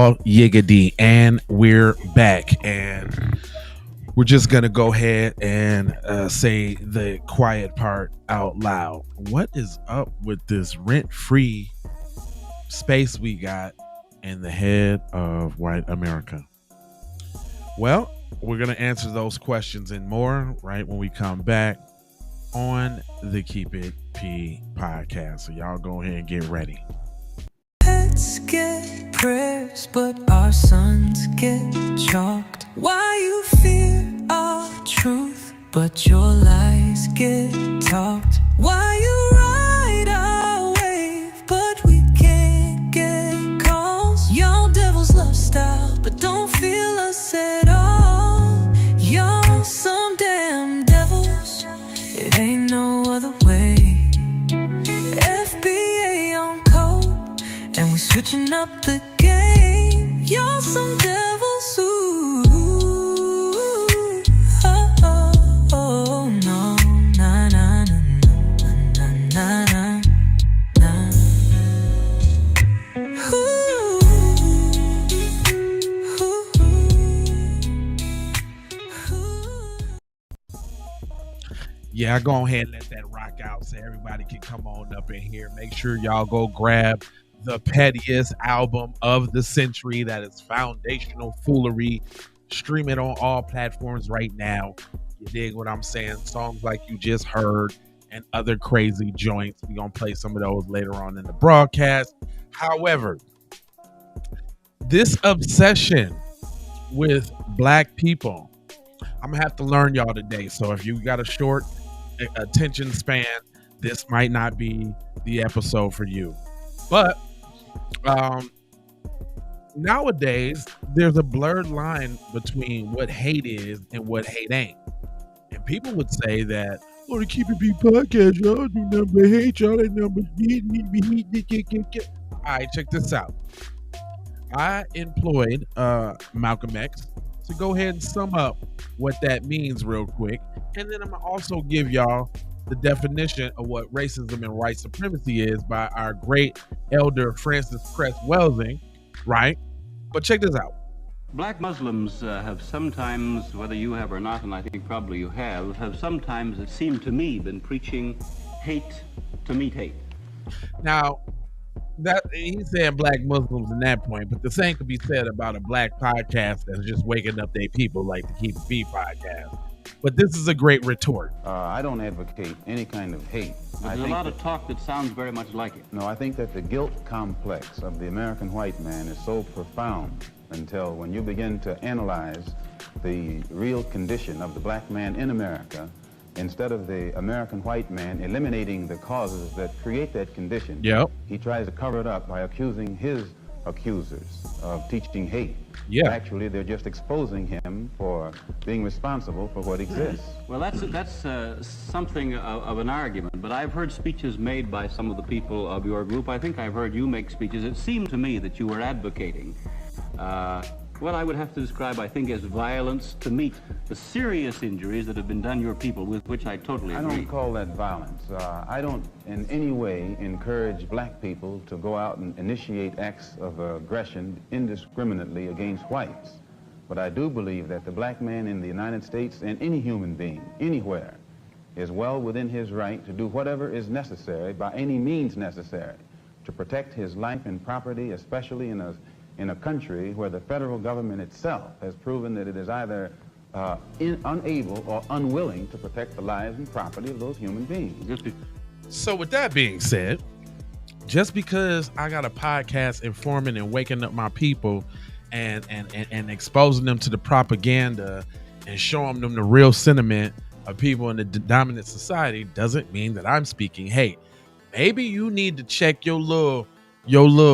All Yiggity, and we're back, and we're just gonna go ahead and say the quiet part out loud. What is up with this rent-free space we got in the head of white America? Well, we're gonna answer those questions and more right when we come back on the Keep It P podcast. So y'all go ahead and get ready. Let's get prayers, but our sons get chalked. Why you fear our truth, but your lies get talked? Why you ride our wave, but we can't get calls? Y'all devils love style, but don't feel us at all. Y'all some damn devils, it ain't no other way. FBA on code, and we switching up the game. Y'all some devils, ooh, oh, oh, oh, no, na, na, na, na, na, na, na. Ooh, ooh, ooh. Yeah, I go ahead and let that rock out so everybody can come on up in here. Make sure y'all go grab the pettiest album of the century. That is Foundational Foolery. Stream it on all platforms right now. You dig what I'm saying? Songs like you just heard and other crazy joints. We're going to play some of those later on in the broadcast. However, this obsession with black people, I'm going to have to learn y'all today. So if you got a short attention span, this might not be the episode for you. But nowadays, there's a blurred line between what hate is and what hate ain't. And people would say that, oh, the Keep It P podcast, y'all do nothing but hate, y'all ain't nothing but. All right, check this out. I employed Malcolm X to go ahead and sum up what that means real quick. And then I'm going to also give y'all the definition of what racism and white supremacy is by our great elder Francis Cress Welsing, right? But check this out. Black Muslims have sometimes, whether you have or not, and I think probably you have sometimes, it seemed to me, been preaching hate to meet hate. Now, that he's saying black Muslims in that point, but the same could be said about a black podcast that's just waking up their people like the Keep It P podcast. But this is a great retort. I don't advocate any kind of hate. There's a lot of talk that sounds very much like it. No, I think that the guilt complex of the American white man is so profound until when you begin to analyze the real condition of the black man in America, instead of the American white man eliminating the causes that create that condition, he tries to cover it up by accusing his accusers of teaching hate. Actually, they're just exposing him for being responsible for what exists. Well, that's something of an argument, but I've heard speeches made by some of the people of your group. I think I've heard you make speeches. It seemed to me that you were advocating what I would have to describe, I think, as violence to meet the serious injuries that have been done your people, with which I totally agree. I don't call that violence. I don't in any way encourage black people to go out and initiate acts of aggression indiscriminately against whites. But I do believe that the black man in the United States and any human being, anywhere, is well within his right to do whatever is necessary, by any means necessary, to protect his life and property, especially in a country where the federal government itself has proven that it is either unable or unwilling to protect the lives and property of those human beings. So with that being said, just because I got a podcast informing and waking up my people and exposing them to the propaganda and showing them the real sentiment of people in the dominant society doesn't mean that I'm speaking hate. Maybe you need to check your little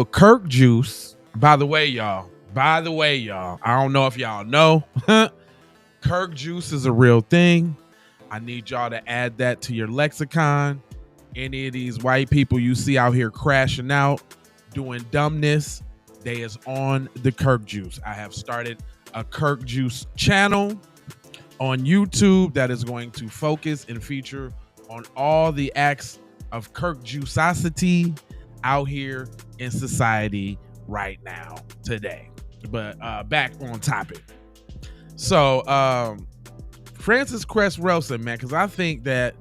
Kirk juice. By the way, y'all, I don't know if y'all know, Kirk juice is a real thing. I need y'all to add that to your lexicon. Any of these white people you see out here crashing out, doing dumbness, they is on the Kirk juice. I have started a Kirk juice channel on YouTube that is going to focus and feature on all the acts of Kirk juiceosity out here in society right now, today. But back on topic. So Frances Cress Welsing, man, because I think that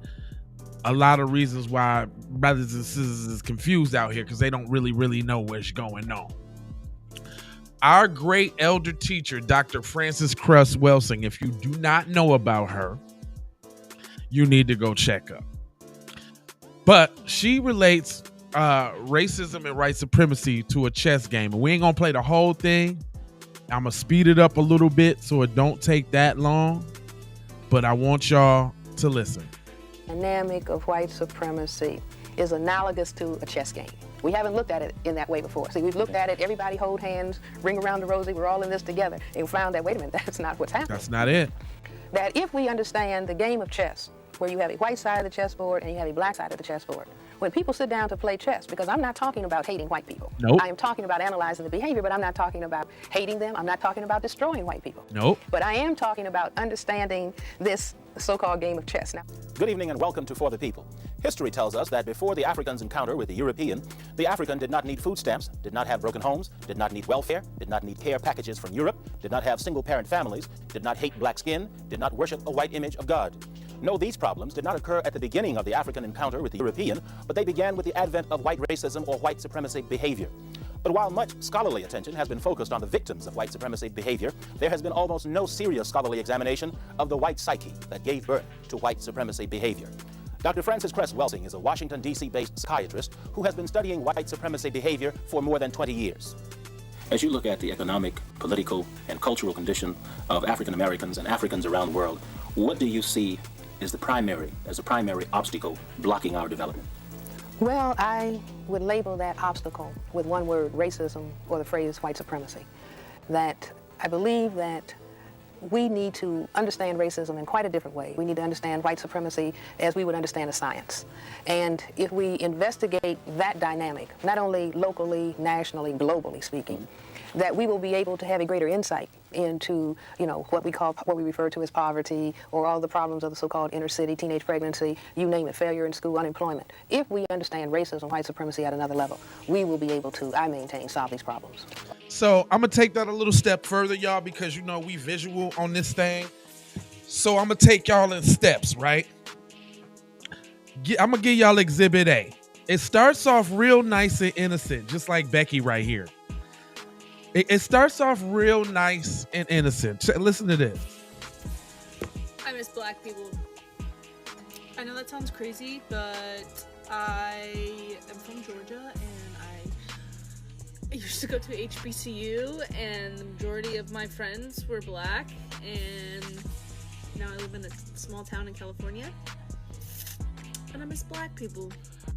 a lot of reasons why brothers and sisters is confused out here because they don't really know what's going on. Our great elder teacher, Dr. Frances Cress Welsing, if you do not know about her, you need to go check up. But she relates racism and white supremacy to a chess game. And we ain't gonna play the whole thing. I'm gonna speed it up a little bit so it don't take that long. But I want y'all to listen. The dynamic of white supremacy is analogous to a chess game. We haven't looked at it in that way before. See, we've looked at it, everybody hold hands, ring around the rosy, we're all in this together, and we found that, wait a minute, that's not what's happening. That's not it. That if we understand the game of chess, where you have a white side of the chessboard and you have a black side of the chessboard, when people sit down to play chess, because I'm not talking about hating white people. Nope. I am talking about analyzing the behavior, but I'm not talking about hating them. I'm not talking about destroying white people. Nope. But I am talking about understanding this so-called game of chess. Now, good evening and welcome to For the People. History tells us that before the African's encounter with the European, the African did not need food stamps, did not have broken homes, did not need welfare, did not need care packages from Europe, did not have single-parent families, did not hate black skin, did not worship a white image of God. No, these problems did not occur at the beginning of the African encounter with the European, but they began with the advent of white racism or white supremacy behavior. But while much scholarly attention has been focused on the victims of white supremacy behavior, there has been almost no serious scholarly examination of the white psyche that gave birth to white supremacy behavior. Dr. Frances Cress Welsing is a Washington, D.C.-based psychiatrist who has been studying white supremacy behavior for more than 20 years. As you look at the economic, political, and cultural condition of African Americans and Africans around the world, what do you see as the primary obstacle blocking our development? well, I would label that obstacle with one word, racism, or the phrase white supremacy. That I believe that we need to understand racism in quite a different way. We need to understand white supremacy as we would understand a science. And if we investigate that dynamic, not only locally, nationally, globally speaking, that we will be able to have a greater insight into, what we refer to as poverty, or all the problems of the so-called inner city, teenage pregnancy, you name it, failure in school, unemployment. If we understand racism, white supremacy at another level, we will be able to, I maintain, solve these problems. So I'm gonna take that a little step further, y'all, because we visual on this thing. So I'm gonna take y'all in steps, right? I'm gonna give y'all Exhibit A. It starts off real nice and innocent, just like Becky right here. It starts off real nice and innocent. Listen to this. I miss black people. I know that sounds crazy, but I am from Georgia and I used to go to HBCU and the majority of my friends were black, and now I live in a small town in California and I miss black people.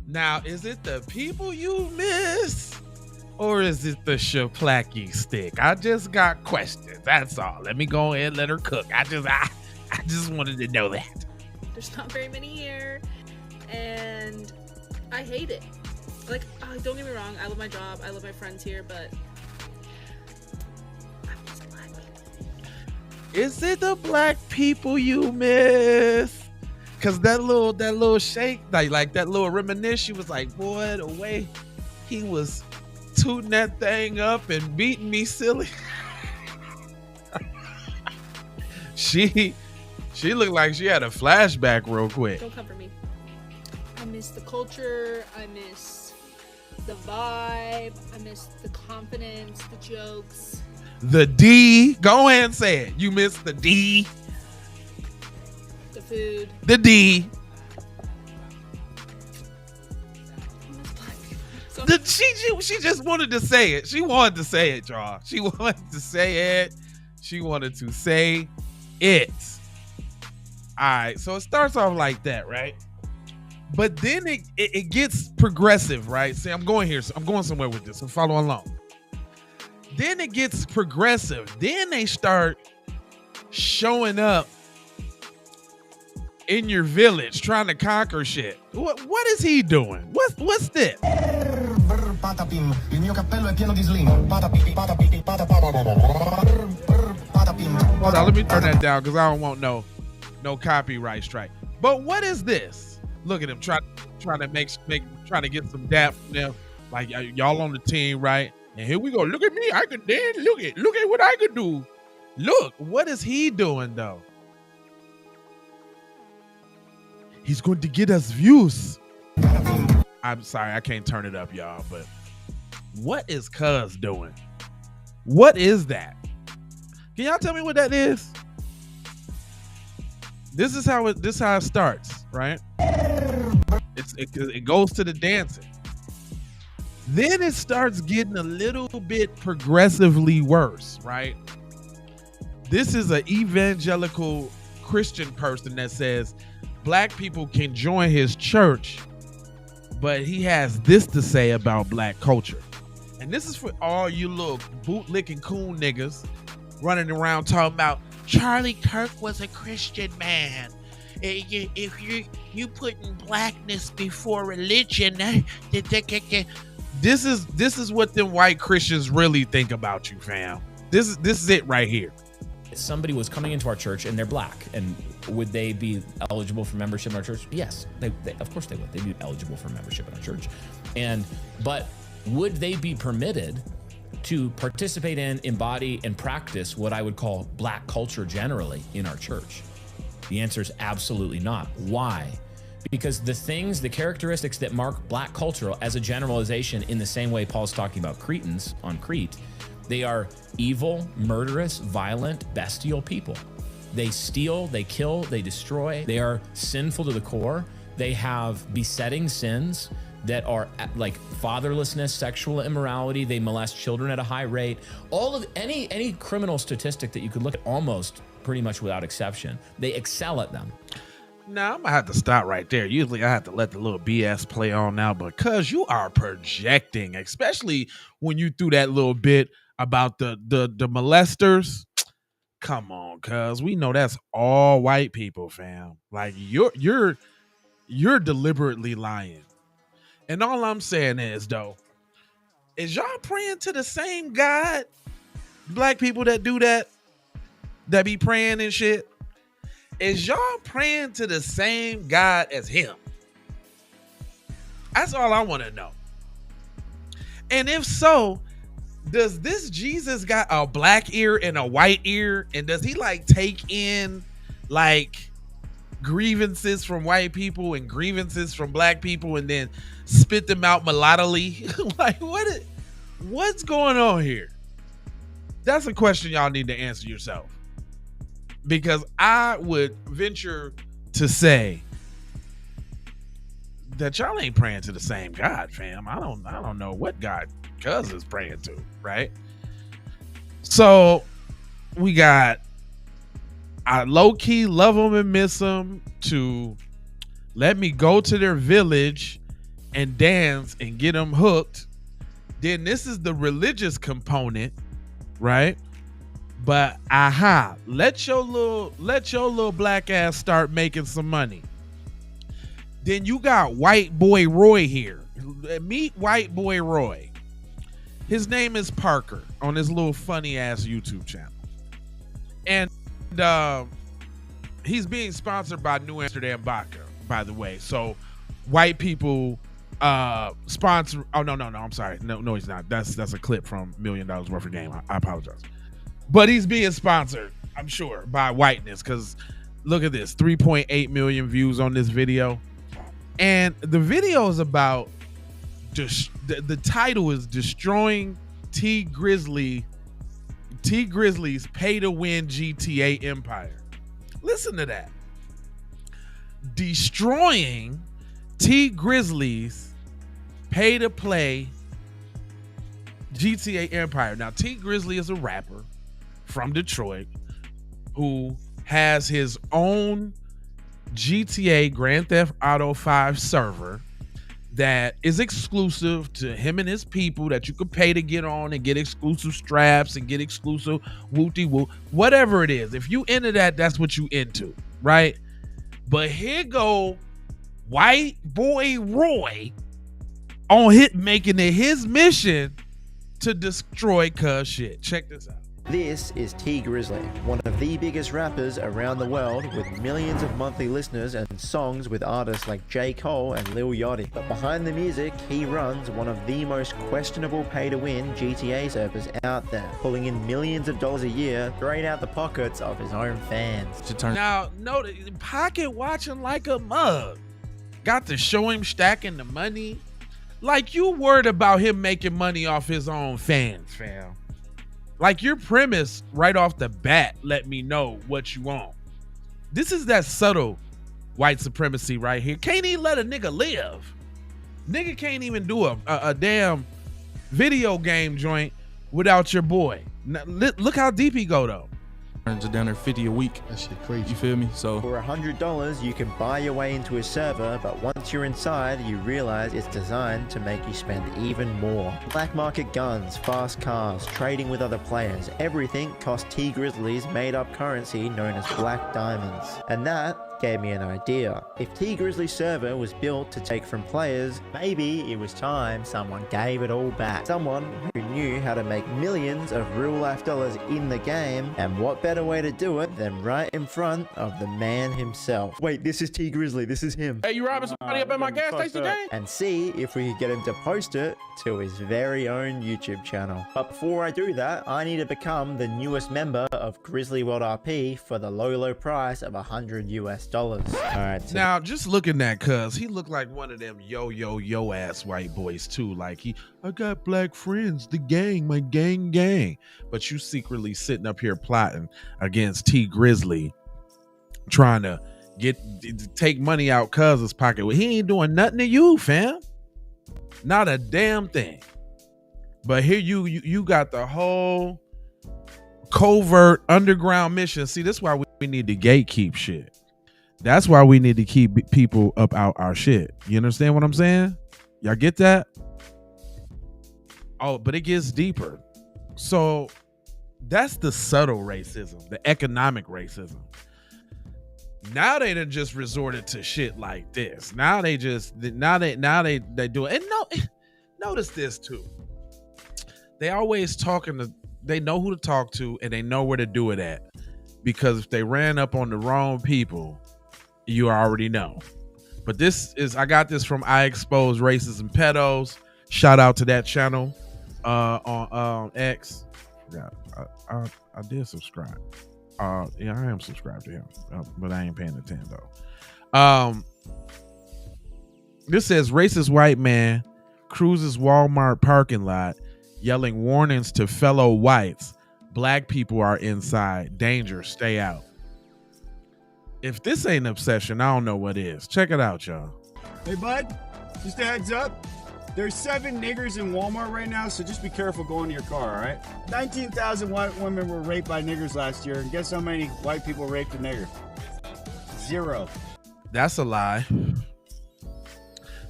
Now, is it the people you miss? Or is it the shaplacky stick? I just got questions. That's all. Let me go ahead and let her cook. I just wanted to know that. There's not very many here, and I hate it. Like, don't get me wrong. I love my job. I love my friends here, but I miss black people. Is it the black people you miss? Cause that little shake, like that little reminisce. She was like, boy, the way he was tooting that thing up and beating me silly. She looked like she had a flashback real quick. Don't come for me. I miss the culture. I miss the vibe. I miss the confidence, the jokes. The D. Go ahead and say it. You miss the D. The food. The D. She just wanted to say it. She wanted to say it, y'all. She wanted to say it. She wanted to say it. All right, so it starts off like that, right? But then it gets progressive, right? See, I'm going somewhere with this, so follow along. Then it gets progressive. Then they start showing up in your village trying to conquer shit. What is he doing? What's this? Patapim, il mio cappello è pieno di slim. Patapim, patapim, patapim. Hold on, let me turn that down because I don't want no copyright strike. But what is this? Look at him trying to get some dap from them. Like, y'all on the team, right? And here we go. Look at me. I could dance. Look at what I could do. Look, what is he doing though? He's going to get us views. I'm sorry, I can't turn it up, y'all, but what is Cuz doing? What is that? Can y'all tell me what that is? This is how it starts, right? It goes to the dancing. Then it starts getting a little bit progressively worse, right? This is an evangelical Christian person that says black people can join his church, but he has this to say about black culture. And this is for all you little bootlicking coon niggas running around talking about Charlie Kirk was a Christian man. If you putting blackness before religion, this is what them white Christians really think about you, fam. This is it right here. If somebody was coming into our church and they're black, and would they be eligible for membership in our church? Yes, they of course they would. They'd be eligible for membership in our church. But would they be permitted to participate in, embody, and practice what I would call black culture generally in our church? The answer is absolutely not. Why? Because the characteristics that mark black culture as a generalization, in the same way Paul's talking about Cretans on Crete, they are evil, murderous, violent, bestial people. They steal, they kill, they destroy. They are sinful to the core. They have besetting sins that are like fatherlessness, sexual immorality. They molest children at a high rate. All of any criminal statistic that you could look at, almost pretty much without exception, they excel at them. Now, I'm gonna have to stop right there. Usually I have to let the little BS play on now, because you are projecting, especially when you threw that little bit about the molesters. Come on, cuz we know that's all white people, fam. Like you're deliberately lying. And all I'm saying is, though, is y'all praying to the same God? Black people that do that be praying and shit. Is y'all praying to the same God as him? That's all I want to know. And if so, does this Jesus got a black ear and a white ear? And does he like take in like grievances from white people and grievances from black people and then spit them out melodically? Like what's going on here? That's a question y'all need to answer yourself. Because I would venture to say that y'all ain't praying to the same God, fam. I don't know what God Cuz is praying to, right? So we got I low-key love them and miss them to let me go to their village and dance and get them hooked. Then this is the religious component, right? But let your little black ass start making some money. Then you got white boy Roy here. Meet white boy Roy. His name is Parker on his little funny ass YouTube channel. And he's being sponsored by New Amsterdam Vodka, by the way. So white people sponsor. Oh no, I'm sorry. No, he's not. That's a clip from $1 Million Worth of Game. I apologize. But he's being sponsored, I'm sure, by whiteness, because look at this, 3.8 million views on this video. And the video is about, the title is Destroying T Grizzly's Pay-to-Win GTA Empire. Listen to that. Destroying T Grizzly's Pay-to-Play GTA Empire. Now, T Grizzly is a rapper from Detroit who has his own GTA Grand Theft Auto 5 server that is exclusive to him and his people, that you could pay to get on and get exclusive straps and get exclusive wooty-woo, whatever it is. If you into that, that's what you into, right? But here go white boy Roy on making it his mission to destroy Cuz shit. Check this out. This is T Grizzly, one of the biggest rappers around the world with millions of monthly listeners and songs with artists like J. Cole and Lil Yachty. But behind the music, he runs one of the most questionable pay-to-win GTA servers out there, pulling in millions of dollars a year straight out the pockets of his own fans. Now, notice, pocket watching like a mug. Got to show him stacking the money. Like, you worried about him making money off his own fans, fam. Like, your premise right off the bat let me know what you want. This is that subtle white supremacy right here. Can't even let a nigga live. Nigga can't even do a damn video game joint without your boy. Now, look how deep he go, though. Down there 50 a week. That shit crazy. You feel me? So for $100, you can buy your way into his server, but once you're inside, you realize it's designed to make you spend even more. Black market guns, fast cars, trading with other players, everything costs T Grizzly's made-up currency known as Black Diamonds. And that gave me an idea. If T Grizzly's server was built to take from players, maybe it was time someone gave it all back. Someone who knew how to make millions of real-life dollars in the game, and what better way to do it than right in front of the man himself. Wait, this is T Grizzly, this is him. Hey, you robbing somebody up at my gas station, gang? And see if we could get him to post it to his very own YouTube channel. But before I do that, I need to become the newest member of Grizzly World RP for the low price of $100 US. Alright, so now just looking at cuz he looked like one of them yo ass white boys too. Like I got black friends, the gang, my gang. But you secretly sitting up here plotting against T Grizzly, trying to take money out cuz's pocket. Well, he ain't doing nothing to you, fam. Not a damn thing. But here you got the whole covert underground mission. See, this is why we need to gatekeep shit. That's why we need to keep people up out our shit. You understand what I'm saying? Y'all get that? Oh, but it gets deeper. So that's the subtle racism, the economic racism. Now they done just resorted to shit like this. Now they do it. And notice this too. They always they know who to talk to and they know where to do it at. Because if they ran up on the wrong people, you already know. But I got this from I Expose Racism Pedos. Shout out to that channel on X. Yeah, I did subscribe. Yeah, I am subscribed to him, but I ain't paying attention though. This says racist white man cruises Walmart parking lot yelling warnings to fellow whites. Black people are inside. Danger, stay out. If this ain't obsession, I don't know what is. Check it out, y'all. Hey, bud, just a heads up. There's 7 niggers in Walmart right now, so just be careful going to your car, all right? 19,000 white women were raped by niggers last year, and guess how many white people raped a nigger? 0. That's a lie.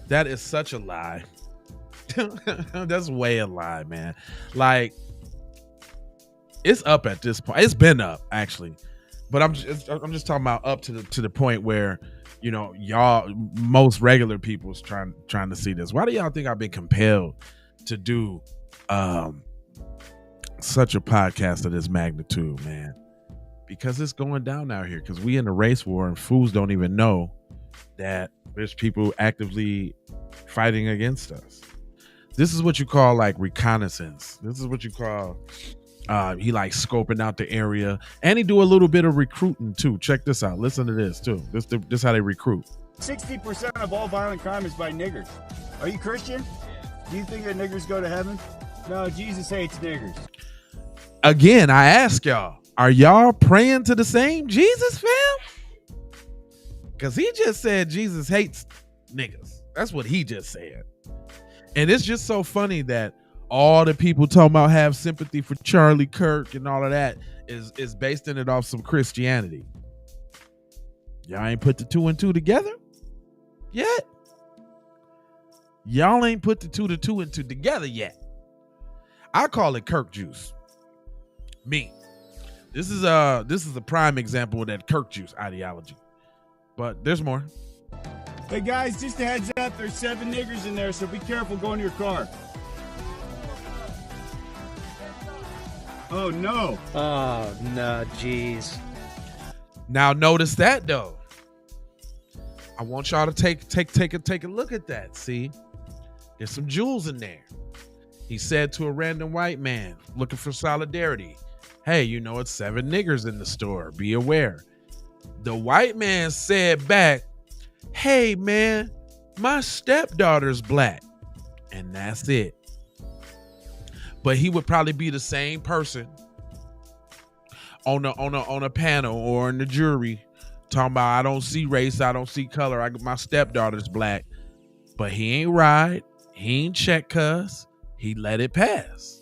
That is such a lie. That's way a lie, man. Like, it's up at this point. It's been up, actually. But I'm just talking about up to the point where, you know, y'all, most regular people's trying to see this. Why do y'all think I've been compelled to do such a podcast of this magnitude, man? Because it's going down out here. Because we in a race war and fools don't even know that there's people actively fighting against us. This is what you call like reconnaissance. This is what you call he like scoping out the area, and he do a little bit of recruiting too. Check this out. Listen to this too. This how they recruit. 60% of all violent crime is by niggers. Are you Christian? Do you think that niggers go to heaven? No, Jesus hates niggers. Again, I ask y'all, are y'all praying to the same Jesus, fam? Because he just said Jesus hates niggas. That's what he just said. And it's just so funny that all the people talking about have sympathy for Charlie Kirk and all of that is basing it off some Christianity. Y'all ain't put the 2 and 2 together yet. Y'all ain't put the 2 and 2 together yet. I call it Kirk juice. Me. This is a prime example of that Kirk juice ideology. But there's more. Hey guys, just a heads up, there's 7 niggers in there, so be careful going to your car. Oh no. Oh no, jeez. Now notice that though. I want y'all to take a look at that. See, there's some jewels in there. He said to a random white man looking for solidarity, "Hey, you know it's 7 niggers in the store. Be aware." The white man said back, "Hey man, my stepdaughter's black," and that's it. But he would probably be the same person on a panel or in the jury talking about, "I don't see race, I don't see color. My stepdaughter's black." But he ain't ride, he ain't check cuz. He let it pass.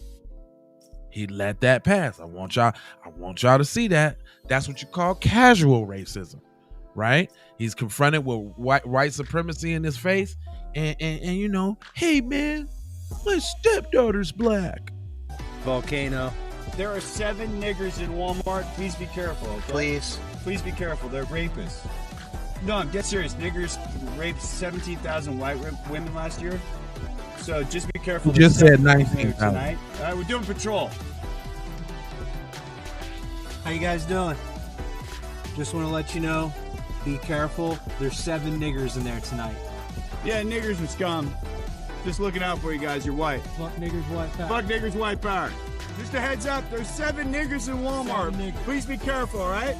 He let that pass. I want y'all to see that. That's what you call casual racism, right? He's confronted with white supremacy in his face, and you know, "Hey man, my stepdaughter's black." Volcano. There are 7 niggers in Walmart. Please be careful. Okay? Please be careful. They're rapists. No, I'm dead serious. Niggers raped 17,000 white women last year. So just be careful. You just said 19,000 19,000. tonight. All right, we're doing patrol. How you guys doing? Just want to let you know, be careful. There's 7 niggers in there tonight. Yeah, niggers and scum. Just looking out for you guys. You're white. Fuck niggers, white power. Fuck niggers, white power. Just a heads up. There's 7 niggers in Walmart. 7 niggers. Please be careful, all right?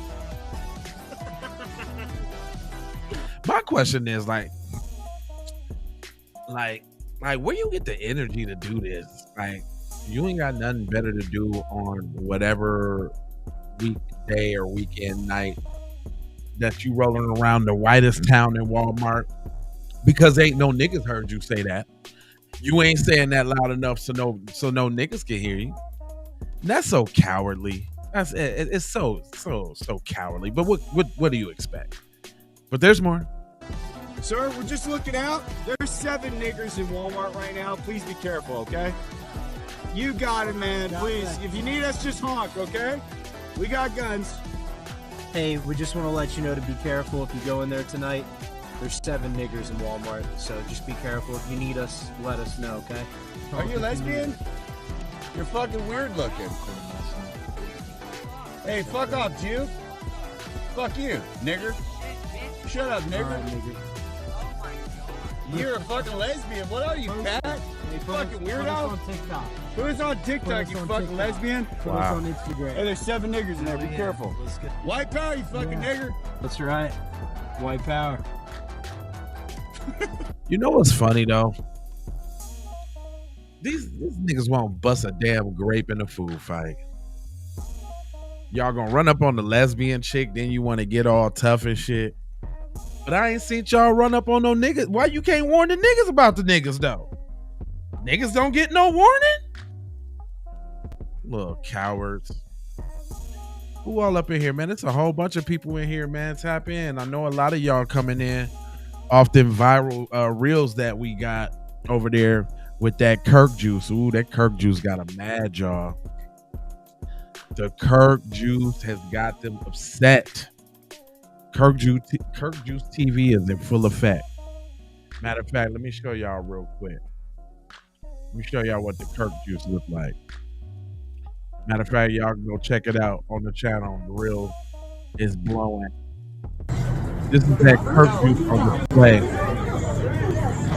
My question is like where you get the energy to do this? Like, you ain't got nothing better to do on whatever weekday or weekend night that you rolling around the whitest town in Walmart, because ain't no niggas heard you say that. You ain't saying that loud enough so no niggas can hear you. And that's so cowardly. It's so cowardly. But what do you expect? But there's more. Sir, we're just looking out. There's 7 niggers in Walmart right now. Please be careful, okay? You got it, man. Please. If you need us, just honk, okay? We got guns. Hey, we just want to let you know to be careful if you go in there tonight. There's 7 niggers in Walmart, so just be careful. If you need us, let us know, okay? Are you a lesbian? You're fucking weird looking. Hey, fuck off, Jew. Fuck you, nigger. Shut up, nigger. All right, nigger. You're a fucking lesbian. What are you, fat? You fucking weirdo. On TikTok. Who's on TikTok, you fucking lesbian? Wow. On Instagram. Hey, there's 7 niggers in there. Be careful. White power, you fucking nigger. That's right. White power. You know what's funny though? These niggas won't bust a damn grape in a food fight. Y'all gonna run up on the lesbian chick, then you want to get all tough and shit. But I ain't seen y'all run up on no niggas. Why you can't warn the niggas about the niggas though? Niggas don't get no warning? Little cowards. Who all up in here, man? It's a whole bunch of people in here, man. Tap in. I know a lot of y'all coming in off them viral reels that we got over there with that Kirk juice. Ooh, that Kirk juice got them mad, y'all. The Kirk juice has got them upset. Kirk juice TV is in full effect. Matter of fact, let me show y'all real quick. Let me show y'all what the Kirk juice look like. Matter of fact, y'all can go check it out on the channel. The reel is blowing. This is that Kirk juice on display.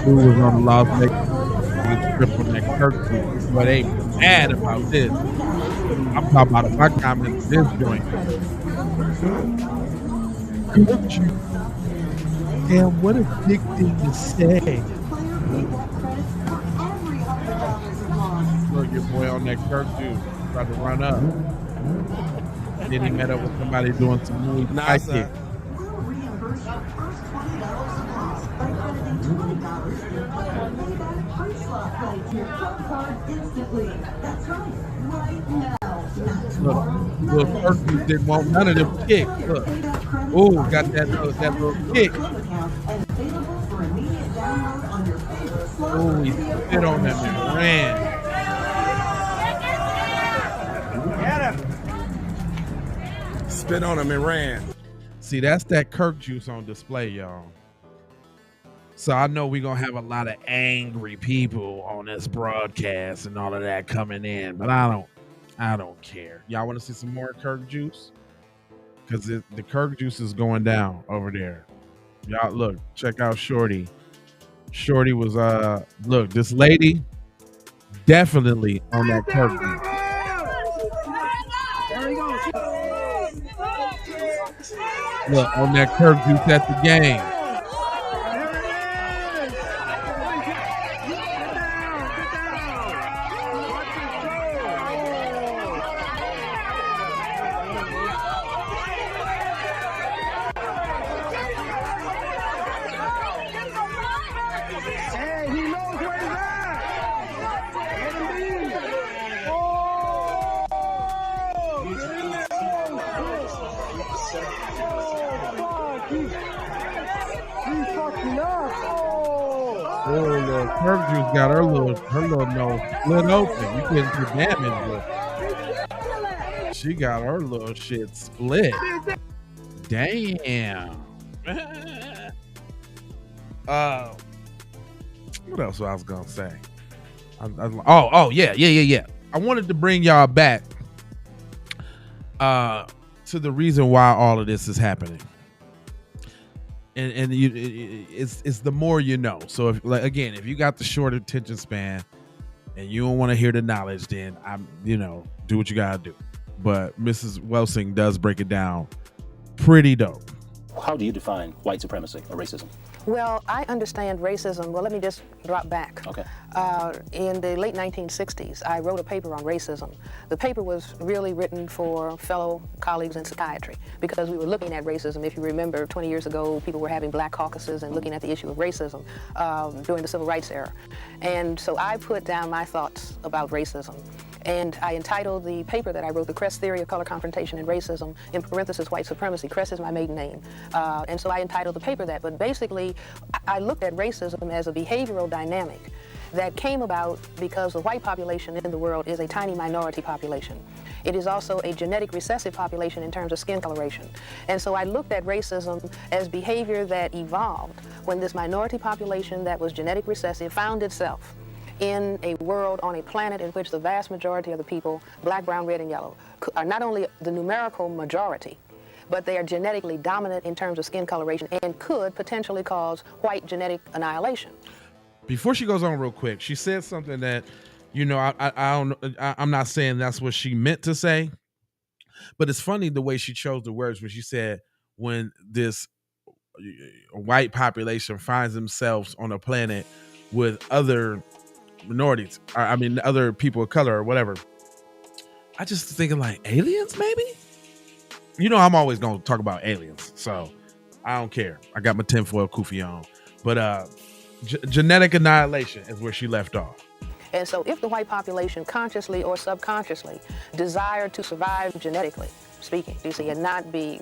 Who was on the Las Vegas trip on that Kirk juice? But they mad about this. I'm talking about my comments this joint. Kirk juice. Damn, what a big thing to say. Look, your boy on that Kirk juice about to run up. Then he met up with somebody doing some Muay Thai kick. Look, little Kirk juice didn't want none of them kicks. Look. Ooh, got that little kick. Ooh, he spit on him and ran. Spit on him and ran. See, that's that Kirk juice on display, y'all. So I know we're going to have a lot of angry people on this broadcast and all of that coming in, but I I don't care. Y'all want to see some more Kirk juice? Because the Kirk juice is going down over there. Y'all look, check out Shorty. Shorty was look, this lady definitely on that Kirk juice. Look, on that Kirk juice at the game. Kirk juice got her little nose split open. You couldn't do damage with her. She got her little shit split. Damn. What else I was gonna say? Yeah. I wanted to bring y'all back to the reason why all of this is happening. And it's the more you know. So if you got the short attention span and you don't want to hear the knowledge, then do what you gotta do. But Mrs. Welsing does break it down pretty dope. How do you define white supremacy or racism? Well, I understand racism. Well, let me just drop back. Okay. In the late 1960s, I wrote a paper on racism. The paper was really written for fellow colleagues in psychiatry because we were looking at racism. If you remember, 20 years ago, people were having black caucuses and looking at the issue of racism during the Civil Rights era. And so I put down my thoughts about racism. And I entitled the paper that I wrote, The Crest Theory of Color Confrontation and Racism, in parenthesis, White Supremacy. Crest is my maiden name. And so I entitled the paper that. But basically, I looked at racism as a behavioral dynamic that came about because the white population in the world is a tiny minority population. It is also a genetic recessive population in terms of skin coloration. And so I looked at racism as behavior that evolved when this minority population that was genetic recessive found itself in a world on a planet in which the vast majority of the people, black, brown, red, and yellow, are not only the numerical majority, but they are genetically dominant in terms of skin coloration and could potentially cause white genetic annihilation. Before she goes on real quick, she said something that, I'm not saying that's what she meant to say, but it's funny the way she chose the words when she said, when this white population finds themselves on a planet with other minorities, other people of color or whatever. I just thinking like aliens, maybe? I'm always going to talk about aliens, so I don't care. I got my tinfoil kufi on. But genetic annihilation is where she left off. And so if the white population consciously or subconsciously desired to survive genetically speaking, you see, and not be,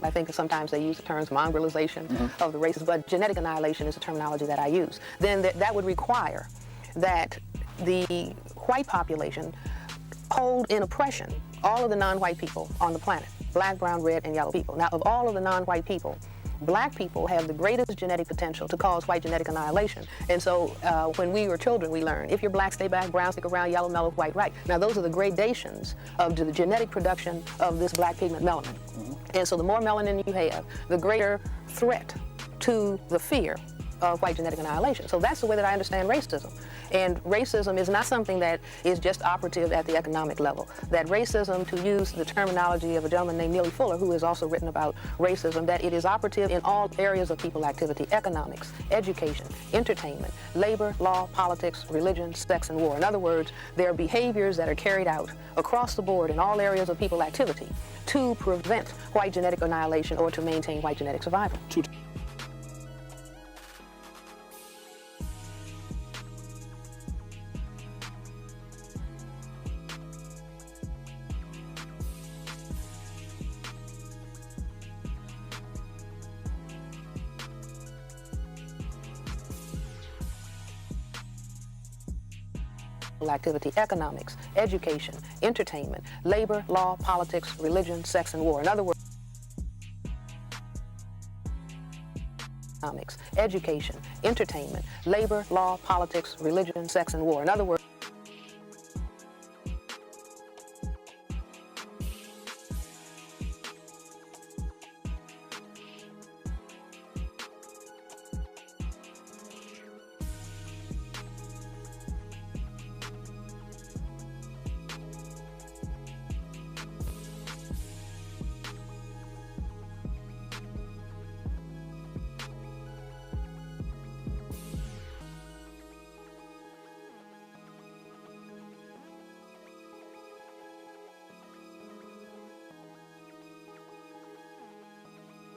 I think sometimes they use the terms mongrelization of the races, but genetic annihilation is the terminology that I use, then that would require that the white population hold in oppression all of the non-white people on the planet, black, brown, red, and yellow people. Now, of all of the non-white people, black people have the greatest genetic potential to cause white genetic annihilation. And so when we were children, we learned, if you're black, stay back, brown, stick around, yellow, mellow, white, right. Now, those are the gradations of the genetic production of this black pigment melanin. And so the more melanin you have, the greater threat to the fear of white genetic annihilation. So that's the way that I understand racism. And racism is not something that is just operative at the economic level. That racism, to use the terminology of a gentleman named Neely Fuller, who has also written about racism, that it is operative in all areas of people activity: economics, education, entertainment, labor, law, politics, religion, sex, and war. In other words, there are behaviors that are carried out across the board in all areas of people activity to prevent white genetic annihilation or to maintain white genetic survival. Activity: economics, education, entertainment, labor, law, politics, religion, sex, and war. In other words, economics, education, entertainment, labor, law, politics, religion, sex, and war. In other words,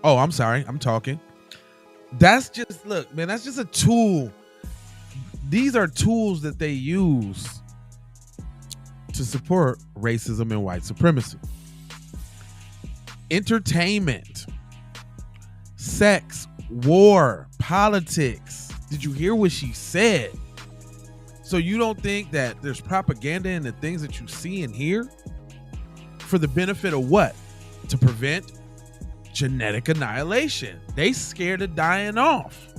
Oh, I'm sorry. I'm talking. That's just, look, man, that's just a tool. These are tools that they use to support racism and white supremacy. Entertainment, sex, war, politics. Did you hear what she said? So you don't think that there's propaganda in the things that you see and hear for the benefit of what? To prevent genetic annihilation. They scared of dying off.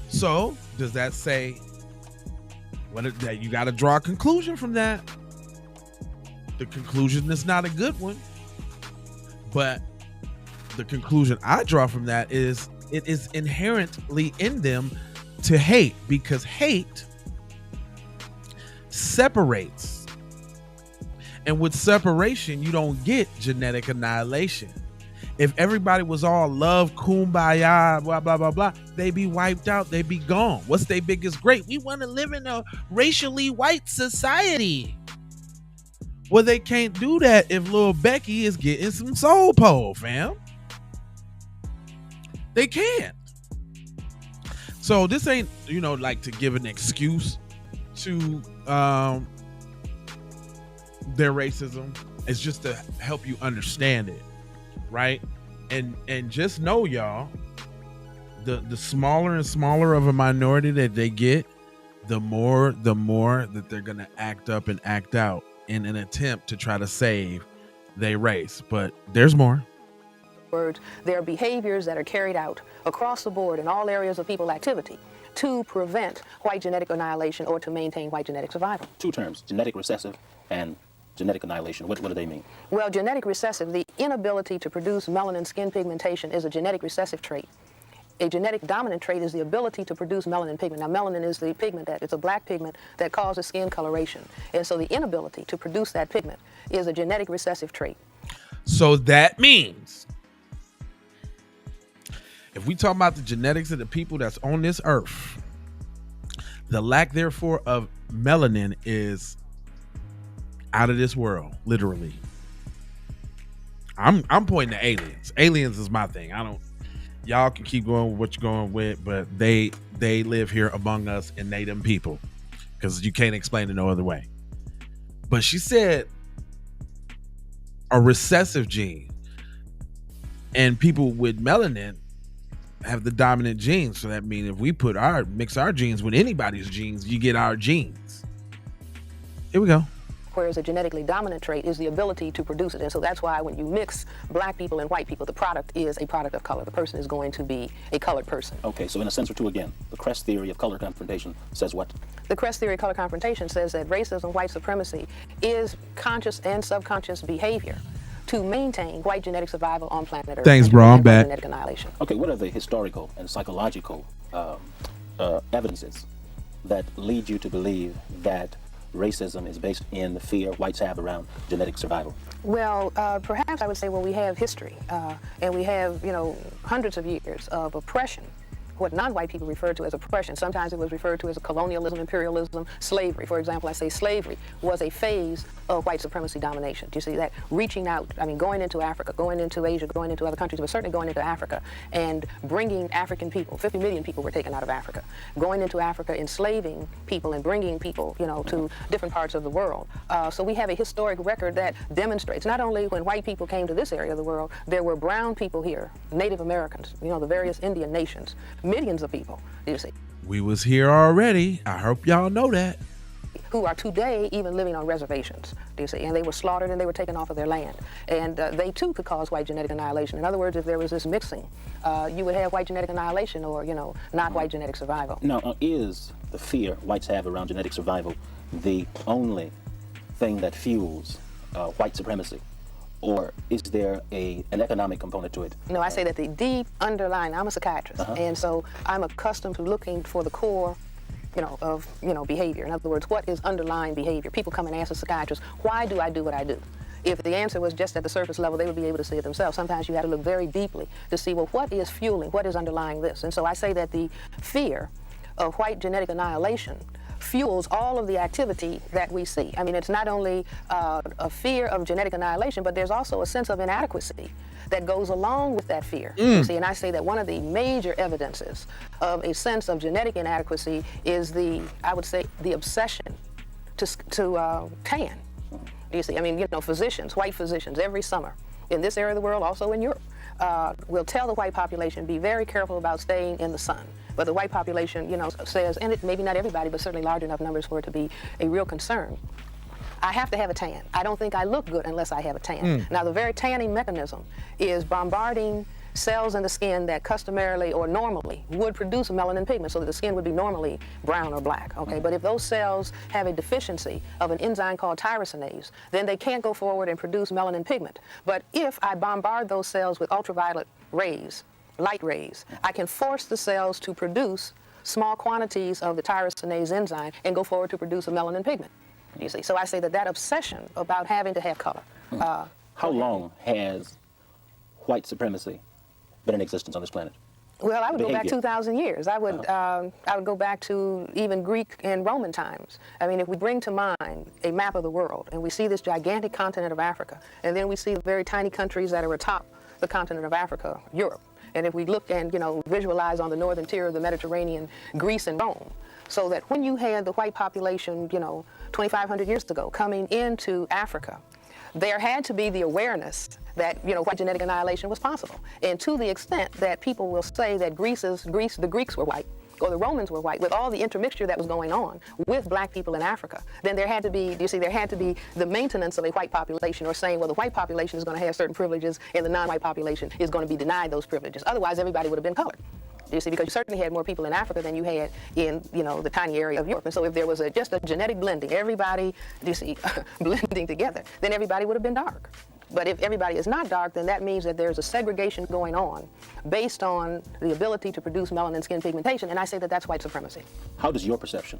So does that say that you got to draw a conclusion from that? The conclusion is not a good one, but the conclusion I draw from that is it is inherently in them to hate, because hate separates. And with separation, you don't get genetic annihilation. If everybody was all love, kumbaya, blah, blah, blah, blah, they be wiped out. They be gone. What's their biggest great? We want to live in a racially white society. Well, they can't do that if little Becky is getting some soul pole, fam. They can't. So this ain't, like to give an excuse to their racism. It's just to help you understand it, right? And just know, y'all, the smaller and smaller of a minority that they get, the more that they're gonna act up and act out in an attempt to try to save their race. But there's more. Words, there are behaviors that are carried out across the board in all areas of people activity to prevent white genetic annihilation or to maintain white genetic survival. Two terms, genetic recessive and genetic annihilation. What do they mean? Well, genetic recessive, the inability to produce melanin skin pigmentation, is a genetic recessive trait. A genetic dominant trait is the ability to produce melanin pigment. Now, melanin is the pigment it's a black pigment that causes skin coloration. And so the inability to produce that pigment is a genetic recessive trait. So that means if we talk about the genetics of the people that's on this earth, the lack, therefore, of melanin is out of this world, literally. I'm pointing to aliens. Aliens is my thing. Y'all can keep going with what you're going with, but they live here among us and they them people, because you can't explain it no other way. But she said a recessive gene, and people with melanin have the dominant genes. So that means if we mix our genes with anybody's genes, you get our genes. Here we go. Whereas a genetically dominant trait is the ability to produce it. And so that's why when you mix black people and white people, the product is a product of color. The person is going to be a colored person. Okay, so in a sense or two again, the Crest theory of color confrontation says what? The Crest theory of color confrontation says that racism, white supremacy, is conscious and subconscious behavior to maintain white genetic survival on planet Earth. Thanks, bro. I'm back. Genetic annihilation. Okay, what are the historical and psychological evidences that lead you to believe that racism is based in the fear whites have around genetic survival? Well, perhaps I would say, we have history, and we have, hundreds of years of oppression, what non-white people refer to as oppression. Sometimes it was referred to as colonialism, imperialism, slavery. For example, I say slavery was a phase of white supremacy domination. Do you see that? Reaching out, going into Africa, going into Asia, going into other countries, but certainly going into Africa and bringing African people, 50 million people were taken out of Africa, going into Africa, enslaving people and bringing people, to different parts of the world. So we have a historic record that demonstrates not only when white people came to this area of the world, there were brown people here, Native Americans, the various Indian nations, millions of people, you see. We was here already. I hope y'all know that. Who are today even living on reservations, do you see? And they were slaughtered and they were taken off of their land. And they too could cause white genetic annihilation. In other words, if there was this mixing, you would have white genetic annihilation or, not white genetic survival. Now, is the fear whites have around genetic survival the only thing that fuels white supremacy? Or is there an economic component to it? No, I say that the deep underlying, I'm a psychiatrist, and so I'm accustomed to looking for the core, of behavior. In other words, what is underlying behavior? People come and ask a psychiatrist, why do I do what I do? If the answer was just at the surface level, they would be able to see it themselves. Sometimes you have to look very deeply to see, what is fueling, what is underlying this? And so I say that the fear of white genetic annihilation fuels all of the activity that we see. I mean, it's not only a fear of genetic annihilation, but there's also a sense of inadequacy that goes along with that fear. You see, and I say that one of the major evidences of a sense of genetic inadequacy is I would say, the obsession to tan. You see, I mean, physicians, white physicians, every summer in this area of the world, also in Europe, will tell the white population, be very careful about staying in the sun. But the white population, says, and it maybe not everybody, but certainly large enough numbers for it to be a real concern. I have to have a tan. I don't think I look good unless I have a tan. Now, the very tanning mechanism is bombarding cells in the skin that customarily or normally would produce a melanin pigment, so that the skin would be normally brown or black, okay? But if those cells have a deficiency of an enzyme called tyrosinase, then they can't go forward and produce melanin pigment. But if I bombard those cells with ultraviolet rays, light rays, I can force the cells to produce small quantities of the tyrosinase enzyme and go forward to produce a melanin pigment. You see, so I say that obsession about having to have color. How long has white supremacy been in existence on this planet? Well, I would go back 2,000 years. I would go back to even Greek and Roman times. I mean, if we bring to mind a map of the world and we see this gigantic continent of Africa, and then we see the very tiny countries that are atop the continent of Africa, Europe, and if we look and visualize on the northern tier of the Mediterranean, Greece and Rome, so that when you had the white population, 2,500 years ago coming into Africa, there had to be the awareness that white genetic annihilation was possible. And to the extent that people will say that the Greeks were white, or the Romans were white, with all the intermixture that was going on with black people in Africa, then there had to be, there had to be the maintenance of a white population, or saying, well, the white population is going to have certain privileges and the non-white population is going to be denied those privileges. Otherwise, everybody would have been colored. You see, because you certainly had more people in Africa than you had in, the tiny area of Europe. And so if there was just a genetic blending, everybody, blending together, then everybody would have been dark. But if everybody is not dark, then that means that there's a segregation going on based on the ability to produce melanin skin pigmentation, and I say that that's white supremacy. How does your perception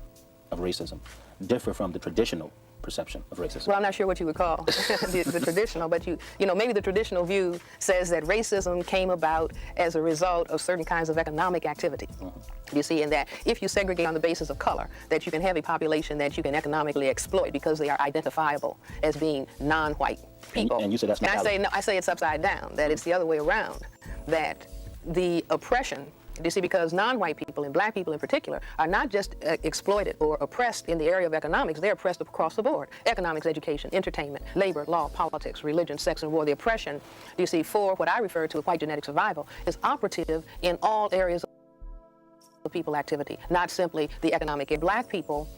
of racism differ from the traditional perception of racism? Well, I'm not sure what you would call the traditional, but maybe the traditional view says that racism came about as a result of certain kinds of economic activity. You see, and that if you segregate on the basis of color, that you can have a population that you can economically exploit because they are identifiable as being non-white people. And you say that's not valid. And I say it's upside down, that it's the other way around, that the oppression, you see, because non-white people and black people in particular are not just exploited or oppressed in the area of economics, they're oppressed across the board. Economics, education, entertainment, labor, law, politics, religion, sex, and war. The oppression, you see, for what I refer to as white genetic survival is operative in all areas of people activity, not simply the economic. And black people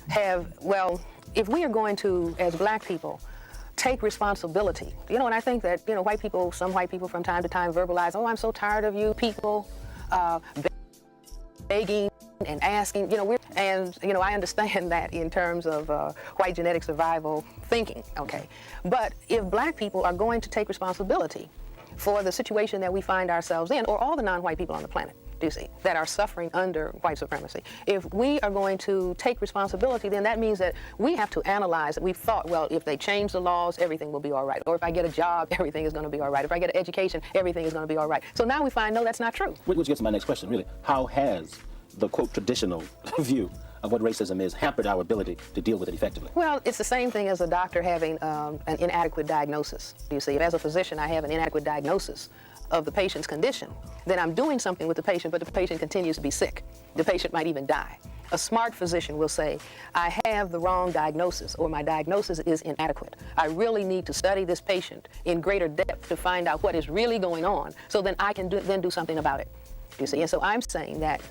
have, well, if we are going to, as black people, take responsibility, and I think that, white people, some white people from time to time verbalize, oh, I'm so tired of you people begging and asking, I understand that in terms of white genetic survival thinking, okay. But if black people are going to take responsibility for the situation that we find ourselves in, or all the non-white people on the planet, you see, that are suffering under white supremacy, if we are going to take responsibility, then that means that we have to analyze it. We've thought, well, if they change the laws, everything will be all right. Or if I get a job, everything is going to be all right. If I get an education, everything is going to be all right. So now we find, no, that's not true. Which gets to my next question, really. How has the, quote, traditional view of what racism is hampered our ability to deal with it effectively? Well, it's the same thing as a doctor having an inadequate diagnosis. You see, as a physician, I have an inadequate diagnosis of the patient's condition, then I'm doing something with the patient, but the patient continues to be sick. The patient might even die. A smart physician will say, I have the wrong diagnosis, or my diagnosis is inadequate. I really need to study this patient in greater depth to find out what is really going on, so then I can then do something about it. You see, and so I'm saying that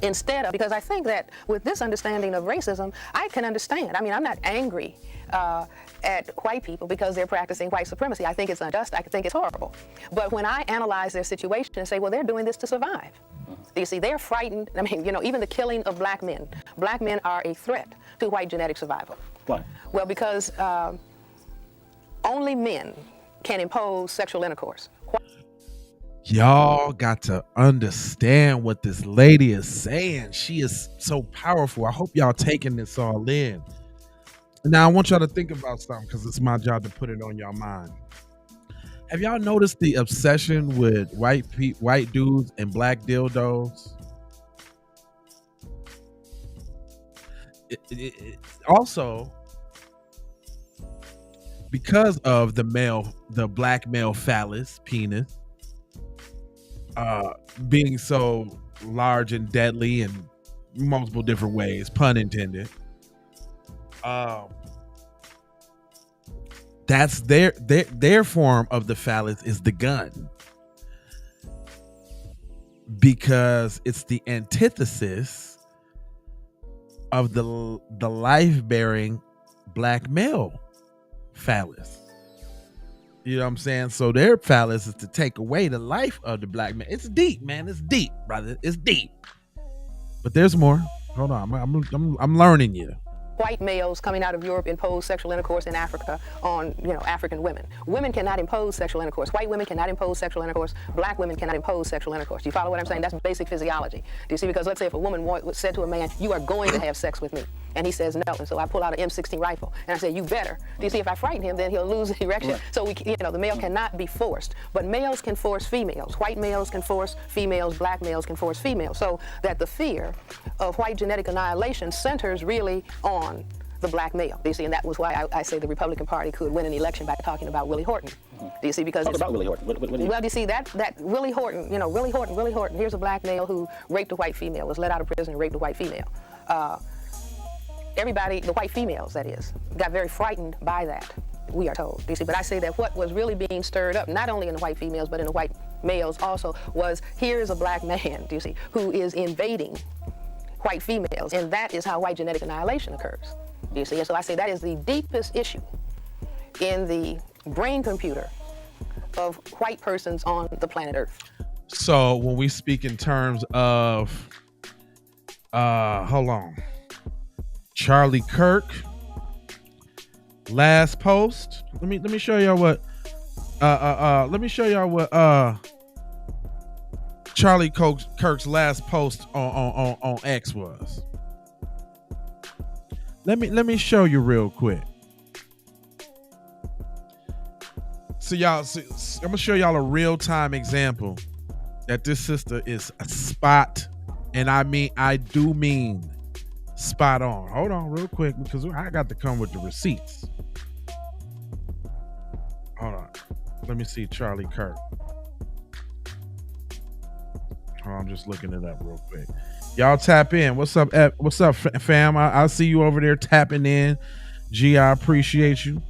instead of, because I think that with this understanding of racism, I can understand. I mean, I'm not angry at white people because they're practicing white supremacy. I think it's unjust. I think it's horrible. But when I analyze their situation and say, well, they're doing this to survive. You see, they're frightened. I mean, even the killing of black men. Black men are a threat to white genetic survival. Why? Well, because only men can impose sexual intercourse. Y'all got to understand what this lady is saying. She is so powerful. I hope y'all taking this all in. Now, I want y'all to think about something because it's my job to put it on y'all mind. Have y'all noticed the obsession with white dudes and black dildos? also because of the black male phallus penis being so large and deadly in multiple different ways, pun intended. That's their form of the phallus is the gun, because it's the antithesis of the life-bearing black male phallus. You know what I'm saying? So their phallus is to take away the life of the black man. It's deep, man. It's deep, brother. It's deep. But there's more. Hold on. I'm learning you. White males coming out of Europe impose sexual intercourse in Africa on, African women. Women cannot impose sexual intercourse. White women cannot impose sexual intercourse. Black women cannot impose sexual intercourse. Do you follow what I'm saying? That's basic physiology. Do you see? Because let's say if a woman said to a man, "You are going to have sex with me," and he says no, and so I pull out an M16 rifle and I say, "You better." Do you see? If I frighten him, then he'll lose the erection. Right. So the male cannot be forced, but males can force females. White males can force females. Black males can force females. So that the fear of white genetic annihilation centers really on the black male. Do you see? And that was why I say the Republican Party could win an election by talking about Willie Horton. Mm-hmm. Do you see? Because talk about Willie Horton. What do you... Well, do you see that Willie Horton? Willie Horton. Here's a black male who raped a white female, was let out of prison and raped a white female. Everybody, the white females, that is, got very frightened by that, we are told. Do you see? But I say that what was really being stirred up, not only in the white females, but in the white males also, was here is a black man, do you see, who is invading white females, and that is how white genetic annihilation occurs. Do you see? And so I say that is the deepest issue in the brain computer of white persons on the planet Earth. So when we speak in terms of, hold on, Charlie Kirk, last post. Let me show y'all what. Let me show y'all what Charlie Kirk's last post on X was. Let me show you real quick. So y'all, I'm gonna show y'all a real-time example that this sister is a spot, and I do mean spot on. Hold on real quick, because I got to come with the receipts. Hold on. Let me see Charlie Kirk. Oh, I'm just looking it up real quick. Y'all tap in. What's up, fam? I see you over there tapping in. G, I appreciate you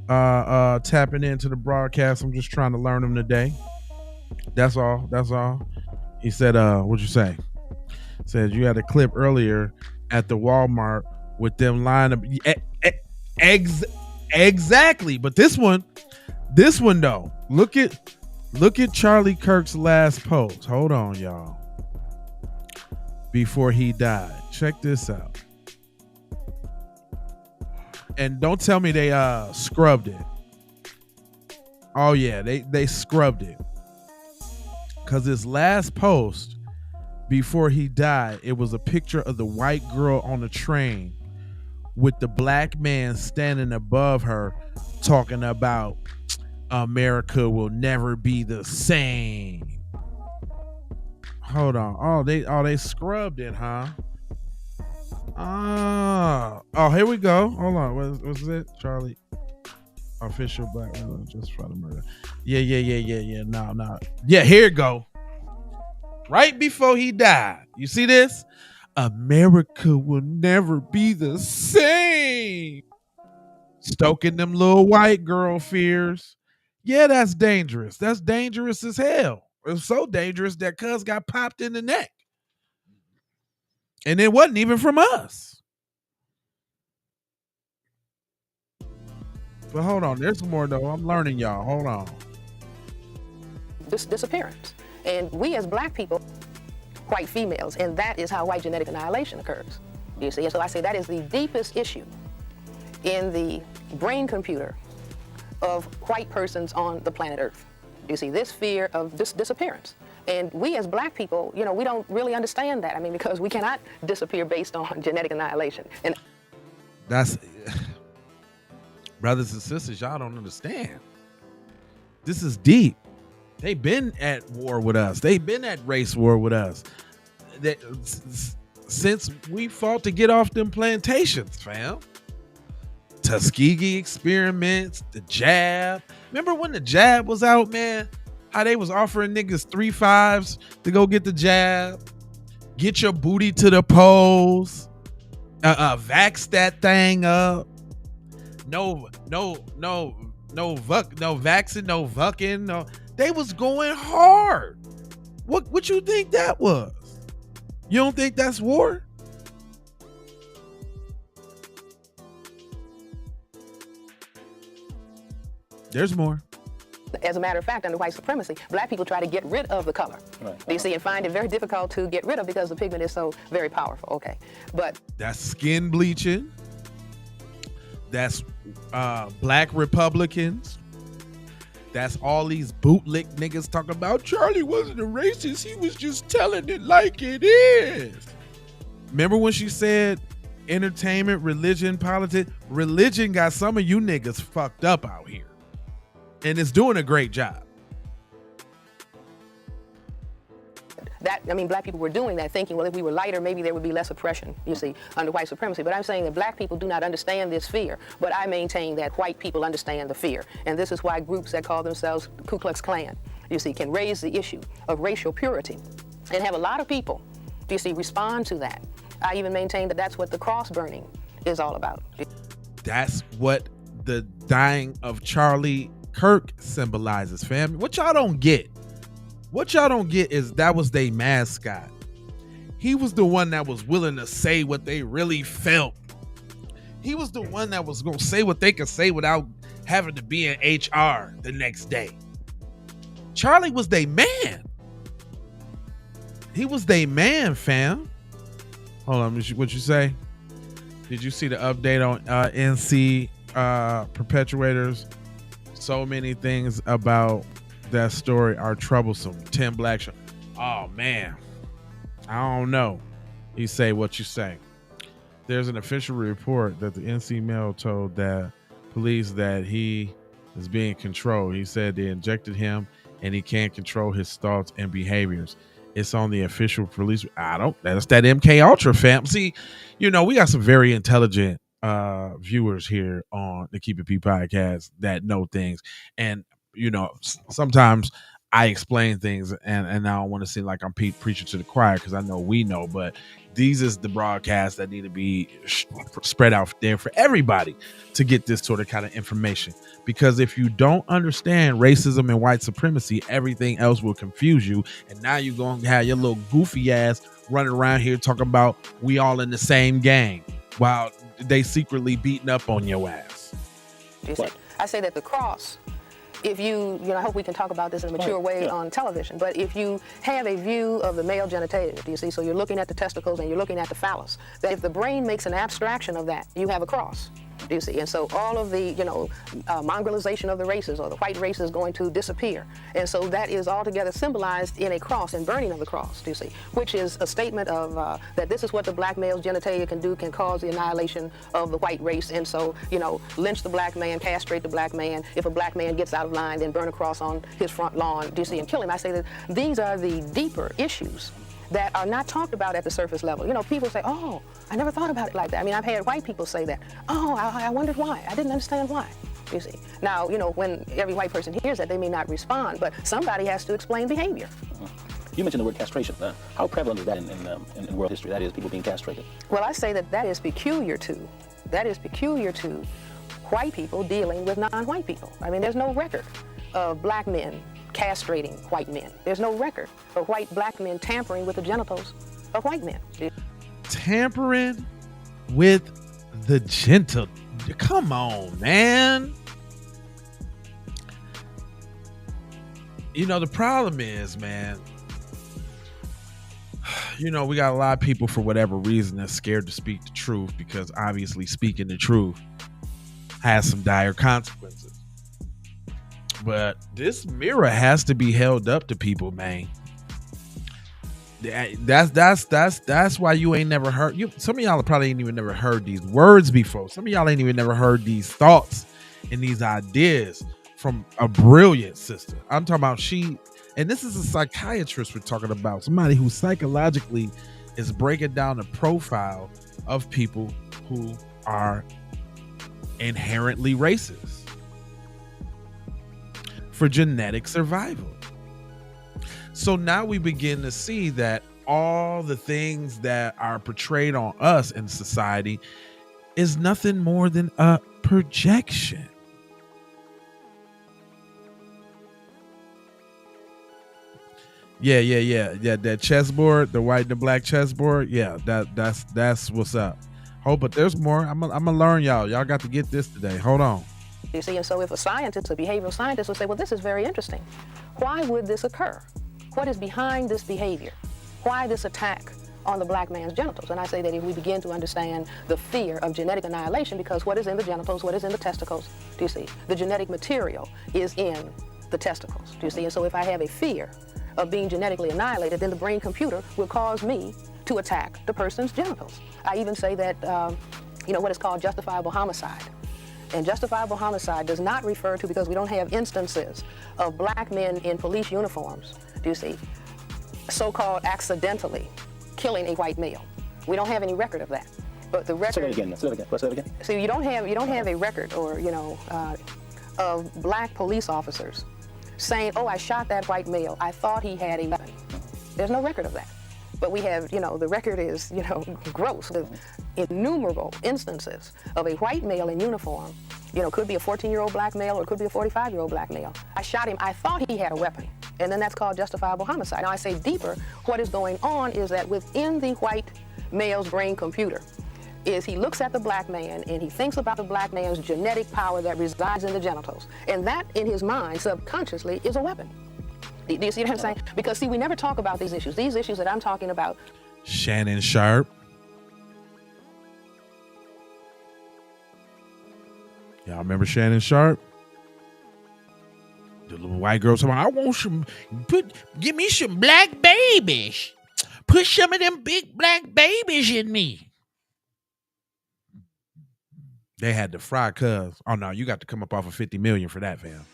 tapping into the broadcast. I'm just trying to learn them today. That's all. He said, what'd you say? Said you had a clip earlier at the Walmart with them line up. Exactly. But this one though, look at Charlie Kirk's last post. Hold on, y'all. Before he died. Check this out. And don't tell me they scrubbed it. Oh yeah, they scrubbed it. Cause his last post before he died, it was a picture of the white girl on the train with the black man standing above her talking about America will never be the same. Hold on. Oh, they scrubbed it, huh? Oh, here we go. Hold on. What's it? Charlie. Official black woman just for the murder. Yeah. No. Yeah, here it go. Right before he died. You see this? America will never be the same. Stoking them little white girl fears. Yeah, that's dangerous. That's dangerous as hell. It's so dangerous that cuz got popped in the neck. And it wasn't even from us. But hold on, there's more though. I'm learning, y'all. Hold on. This disappearance. And we as black people, white females, and that is how white genetic annihilation occurs. You see? And so I say that is the deepest issue in the brain computer of white persons on the planet Earth. You see, this fear of this disappearance. And we as black people, we don't really understand that. I mean, because we cannot disappear based on genetic annihilation. And that's, brothers and sisters, y'all don't understand. This is deep. They've been at war with us. They've been at race war with us. since we fought to get off them plantations, fam. Tuskegee experiments, the jab. Remember when the jab was out, man? How they was offering niggas 3-5s to go get the jab. Get your booty to the polls. Vax that thing up. No vaccine, no vucking. No, they was going hard. What you think that was? You don't think that's war? There's more. As a matter of fact, under white supremacy, black people try to get rid of the color. Right. You see, and find it very difficult to get rid of because the pigment is so very powerful. Okay, but that's skin bleaching. That's black Republicans. That's all these bootlick niggas talking about Charlie wasn't a racist. He was just telling it like it is. Remember when she said entertainment, religion, politics? Religion got some of you niggas fucked up out here. And it's doing a great job. Black people were doing that, thinking, well, if we were lighter, maybe there would be less oppression, you see, under white supremacy. But I'm saying that black people do not understand this fear. But I maintain that white people understand the fear. And this is why groups that call themselves Ku Klux Klan, you see, can raise the issue of racial purity and have a lot of people, you see, respond to that. I even maintain that that's what the cross burning is all about. That's what the dying of Charlie Kirk symbolizes, fam. What y'all don't get is that was their mascot. He was the one that was willing to say what they really felt. He was the one that was going to say what they could say without having to be in HR the next day. Charlie was their man. He was their man, fam. Hold on, what you say? Did you see the update on NC perpetuators? So many things about that story are troublesome. 10 black. Oh man, I don't know. You say what you say. There's an official report that the NC Mail told that police that he is being controlled. He said they injected him and he can't control his thoughts and behaviors. It's on the official police. That's that MK Ultra fam. See, we got some very intelligent viewers here on the Keep It P podcast that know things. And, sometimes I explain things and I don't want to seem like I'm preaching to the choir because I know we know, but these is the broadcasts that need to be spread out there for everybody to get this sort of kind of information. Because if you don't understand racism and white supremacy, everything else will confuse you. And now you're going to have your little goofy ass running around here talking about we all in the same gang while they secretly beating up on your ass. I say that the cross, if I hope we can talk about this in a mature way on television, but if you have a view of the male genitalia, do you see? So you're looking at the testicles and you're looking at the phallus. That if the brain makes an abstraction of that, you have a cross. Do you see? And so all of the, mongrelization of the races or the white race is going to disappear. And so that is altogether symbolized in a cross and burning of the cross, do you see? Which is a statement of that this is what the black male's genitalia can cause the annihilation of the white race. And so, lynch the black man, castrate the black man. If a black man gets out of line, then burn a cross on his front lawn, do you see, and kill him. I say that these are the deeper issues that are not talked about at the surface level. People say, oh, I never thought about it like that. I mean, I've had white people say that. Oh, I wondered why. I didn't understand why, you see. Now, when every white person hears that, they may not respond, but somebody has to explain behavior. You mentioned the word castration. How prevalent is that in world history? That is, people being castrated. Well, I say that is peculiar to white people dealing with non-white people. I mean, there's no record of black men castrating white men. There's no record of black men tampering with the genitals of white men. Tampering with the gentle. Come on, man. The problem is, man, we got a lot of people for whatever reason that's scared to speak the truth because obviously speaking the truth has some dire consequences. But this mirror has to be held up to people, man. That's why you ain't never heard. Some of y'all probably ain't even never heard these words before. Some of y'all ain't even never heard these thoughts and these ideas from a brilliant sister. I'm talking about and this is a psychiatrist we're talking about, somebody who psychologically is breaking down the profile of people who are inherently racist for genetic survival. So now we begin to see that all the things that are portrayed on us in society is nothing more than a projection. Yeah. That chessboard, the white and the black chessboard. Yeah, that's what's up. Oh, but there's more. I'm gonna learn y'all. Y'all got to get this today. Hold on. You see, and so if a scientist, a behavioral scientist would say, well, this is very interesting. Why would this occur? What is behind this behavior? Why this attack on the black man's genitals? And I say that if we begin to understand the fear of genetic annihilation, because what is in the genitals, what is in the testicles, do you see? The genetic material is in the testicles, do you see? And so if I have a fear of being genetically annihilated, then the brain computer will cause me to attack the person's genitals. I even say that, what is called justifiable homicide. And justifiable homicide does not refer to, because we don't have instances of black men in police uniforms, do you see, so-called accidentally killing a white male. We don't have any record of that. But the record. Say that again. So you don't have a record, or of black police officers saying, "Oh, I shot that white male. I thought he had a weapon." There's no record of that. But we have, the record is, gross. Innumerable instances of a white male in uniform, could be a 14-year-old black male or it could be a 45-year-old black male. I shot him. I thought he had a weapon. And then that's called justifiable homicide. Now I say deeper, what is going on is that within the white male's brain computer is he looks at the black man and he thinks about the black man's genetic power that resides in the genitals. And that in his mind subconsciously is a weapon. Do you see what I'm saying? Because see, we never talk about these issues. These issues that I'm talking about. Shannon Sharp. Y'all remember Shannon Sharp? The little white girl talking, I want give me some black babies. Put some of them big black babies in me. They had to fry cuz. Oh no, you got to come up off of 50 million for that, fam.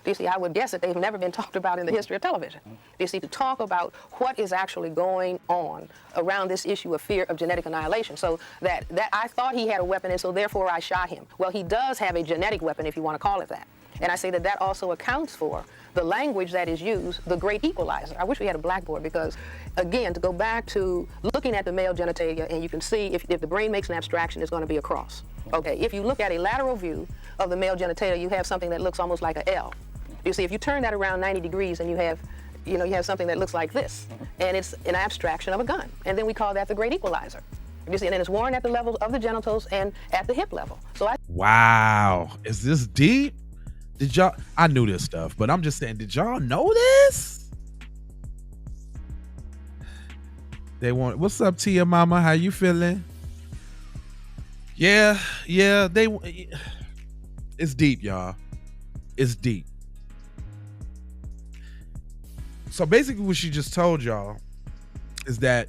You see, I would guess that they've never been talked about in the history of television. You see, to talk about what is actually going on around this issue of fear of genetic annihilation. So that I thought he had a weapon and so therefore I shot him. Well, he does have a genetic weapon, if you want to call it that. And I say that also accounts for the language that is used, the great equalizer. I wish we had a blackboard because, again, to go back to looking at the male genitalia, and you can see if the brain makes an abstraction, it's going to be a cross. Okay, if you look at a lateral view of the male genitalia, you have something that looks almost like an L. You see, if you turn that around 90 degrees and you have something that looks like this, and it's an abstraction of a gun. And then we call that the great equalizer. You see, and then it's worn at the level of the genitals and at the hip level. Wow, is this deep? I knew this stuff, but I'm just saying, did y'all know this? What's up, Tia Mama? How you feeling? Yeah, it's deep, y'all. It's deep. So basically what she just told y'all is that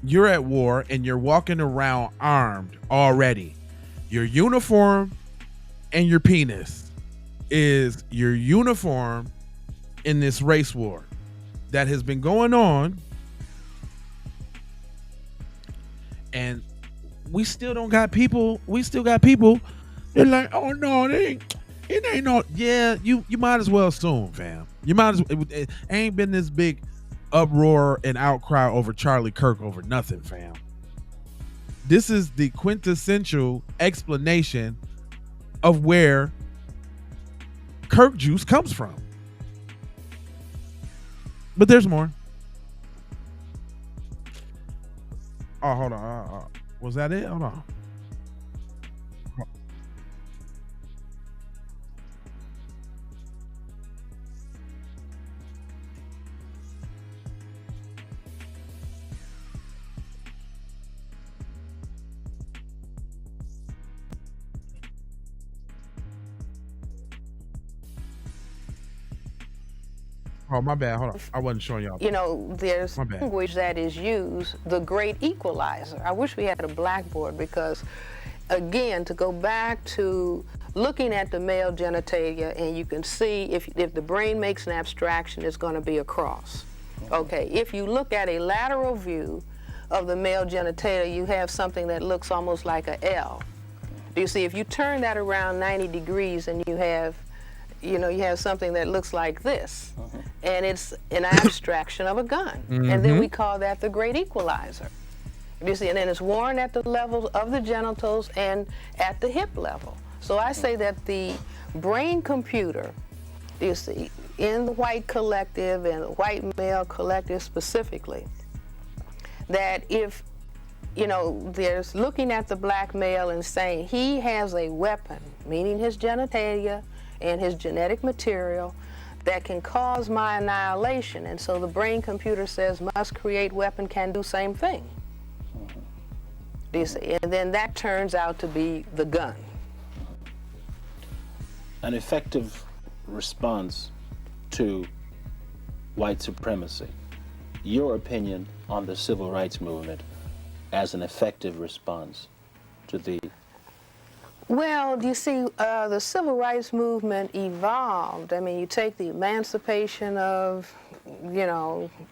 you're at war and you're walking around armed already. Your uniform and your penis is your uniform in this race war that has been going on, and we still got people. They're like, oh no, it ain't no. Yeah, you might as well assume, fam. You might as well. It ain't been this big uproar and outcry over Charlie Kirk over nothing, fam. This is the quintessential explanation of where Kirk juice comes from. But there's more. Oh, hold on. Was that it? Hold on. Oh, my bad. Hold on. I wasn't showing y'all. There's language that is used, the great equalizer. I wish we had a blackboard because, again, to go back to looking at the male genitalia and you can see if the brain makes an abstraction, it's going to be a cross. Okay, if you look at a lateral view of the male genitalia, you have something that looks almost like a L. You see, if you turn that around 90 degrees and you have something that looks like this, and it's an abstraction of a gun. And then we call that the great equalizer. You see, and then it's worn at the levels of the genitals and at the hip level. So I say that the brain computer, you see, in the white collective and the white male collective specifically, that if, there's looking at the black male and saying he has a weapon, meaning his genitalia and his genetic material, that can cause my annihilation. And so the brain computer says must create weapon, can do same thing. Do you see? And then that turns out to be the gun. An effective response to white supremacy. Your opinion on the civil rights movement as an effective response to the... Well, you see, the civil rights movement evolved. I mean, you take the emancipation of,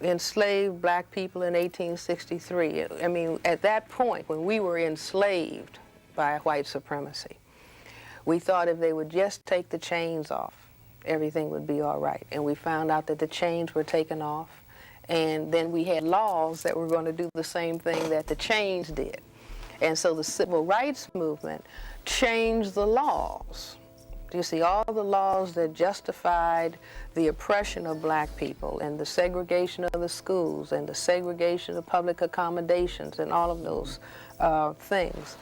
enslaved black people in 1863. I mean, at that point, when we were enslaved by white supremacy, we thought if they would just take the chains off, everything would be all right. And we found out that the chains were taken off, and then we had laws that were going to do the same thing that the chains did. And so the civil rights movement changed the laws. You see, all the laws that justified the oppression of black people and the segregation of the schools and the segregation of public accommodations and all of those things.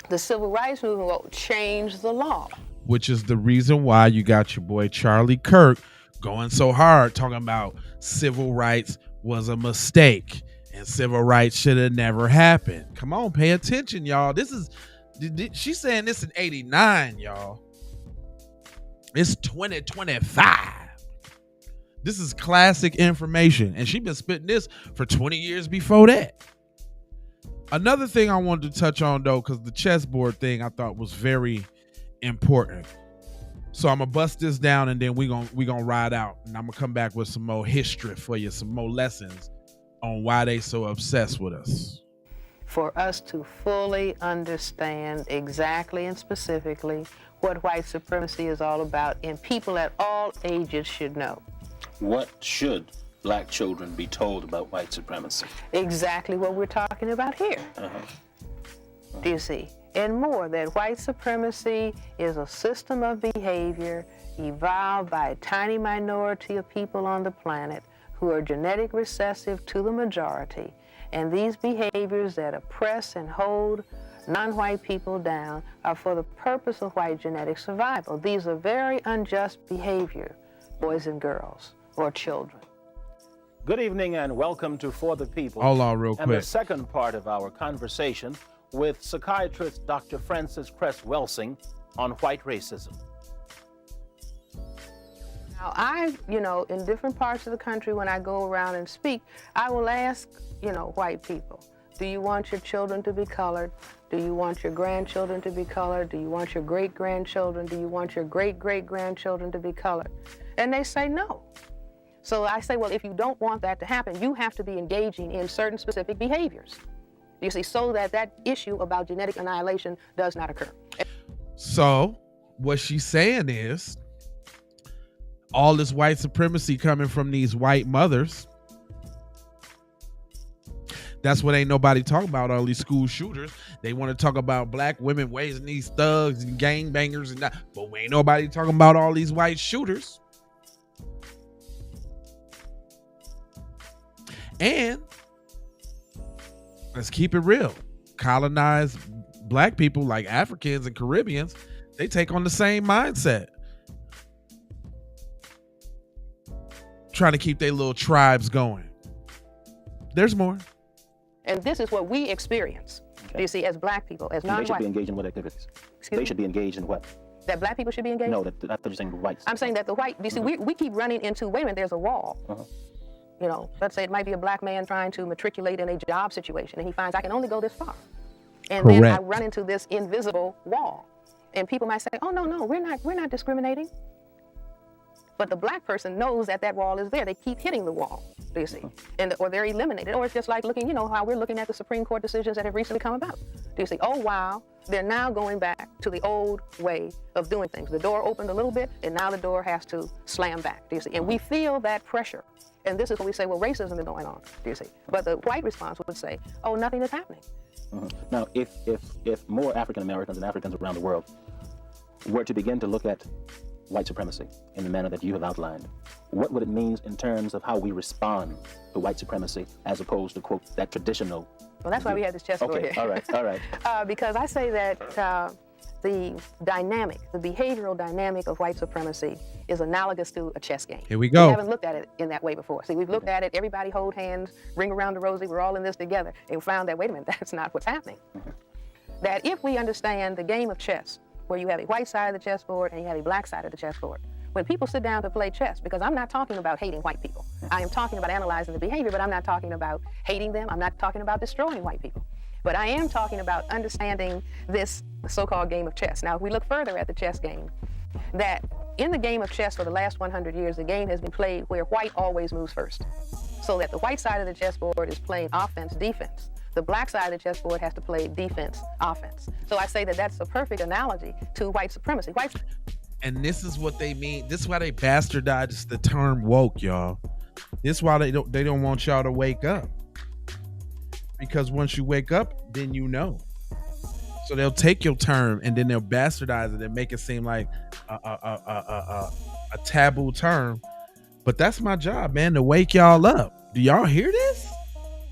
The civil rights movement changed the law. Which is the reason why you got your boy Charlie Kirk going so hard talking about civil rights was a mistake and civil rights should have never happened. Come on, pay attention, y'all. She's saying this in 89, y'all. It's 2025. This is classic information, and she's been spitting this for 20 years before that. Another thing I wanted to touch on, though, because the chessboard thing I thought was very important. So I'm gonna bust this down, and then we gonna ride out, and I'm gonna come back with some more history for you, some more lessons on why they so obsessed with us. For us to fully understand exactly and specifically what white supremacy is all about, and people at all ages should know. What should black children be told about white supremacy? Exactly what we're talking about here. Do you see? And more, that white supremacy is a system of behavior evolved by a tiny minority of people on the planet who are genetic recessive to the majority. And these behaviors that oppress and hold non-white people down are for the purpose of white genetic survival. These are very unjust behavior, boys and girls, or children. Good evening and welcome to For the People. Hold on real quick. And the second part of our conversation with psychiatrist Dr. Frances Cress Welsing on white racism. Now, in different parts of the country, when I go around and speak, I will ask, white people, do you want your children to be colored? Do you want your grandchildren to be colored? Do you want your great-grandchildren? Do you want your great-great-grandchildren to be colored? And they say no. So I say, well, if you don't want that to happen, you have to be engaging in certain specific behaviors. You see, so that issue about genetic annihilation does not occur. So what she's saying is, all this white supremacy coming from these white mothers, that's what ain't nobody talking about, all these school shooters. They want to talk about black women raising these thugs and gangbangers and that, but ain't nobody talking about all these white shooters. And let's keep it real. Colonized black people like Africans and Caribbeans, they take on the same mindset. Trying to keep their little tribes going. There's more. And this is what we experience, you see, as black people, as non-white. They should be engaged in what activities? Excuse me? They should be engaged in what? That black people should be engaged? No, I thought you were saying the whites. I'm saying that the white, you see, we keep running into, wait a minute, there's a wall. Let's say it might be a black man trying to matriculate in a job situation, and he finds I can only go this far. And Correct. Then I run into this invisible wall. And people might say, oh, no, we're not discriminating. But the black person knows that that wall is there. They keep hitting the wall, do you see? Or they're eliminated. Or it's just like looking, how we're looking at the Supreme Court decisions that have recently come about. Do you see? Oh, wow, they're now going back to the old way of doing things. The door opened a little bit, and now the door has to slam back, do you see? And we feel that pressure. And this is when we say, well, racism is going on, do you see? But the white response would say, oh, nothing is happening. Now, if more African Americans and Africans around the world were to begin to look at white supremacy in the manner that you have outlined, what would it mean in terms of how we respond to white supremacy as opposed to, quote, that traditional? Well, that's why we have this chessboard here. All right. Because I say that the behavioral dynamic of white supremacy is analogous to a chess game. Here we go. We haven't looked at it in that way before. See, we've looked at it, everybody hold hands, ring around the rosy, we're all in this together, and found that, wait a minute, that's not what's happening. That if we understand the game of chess, where you have a white side of the chessboard and you have a black side of the chessboard, when people sit down to play chess, because I'm not talking about hating white people, I am talking about analyzing the behavior, but I'm not talking about hating them, I'm not talking about destroying white people. But I am talking about understanding this so-called game of chess. Now, if we look further at the chess game, that in the game of chess for the last 100 years, the game has been played where white always moves first. So that the white side of the chessboard is playing offense, defense. The black side of the chessboard has to play defense, offense. So I say that that's a perfect analogy to white supremacy. And this is what they mean. This is why they bastardized the term woke, y'all. This is why they don't want y'all to wake up. Because once you wake up, then you know. So they'll take your term and then they'll bastardize it and make it seem like a taboo term. But that's my job, man, to wake y'all up. Do y'all hear this?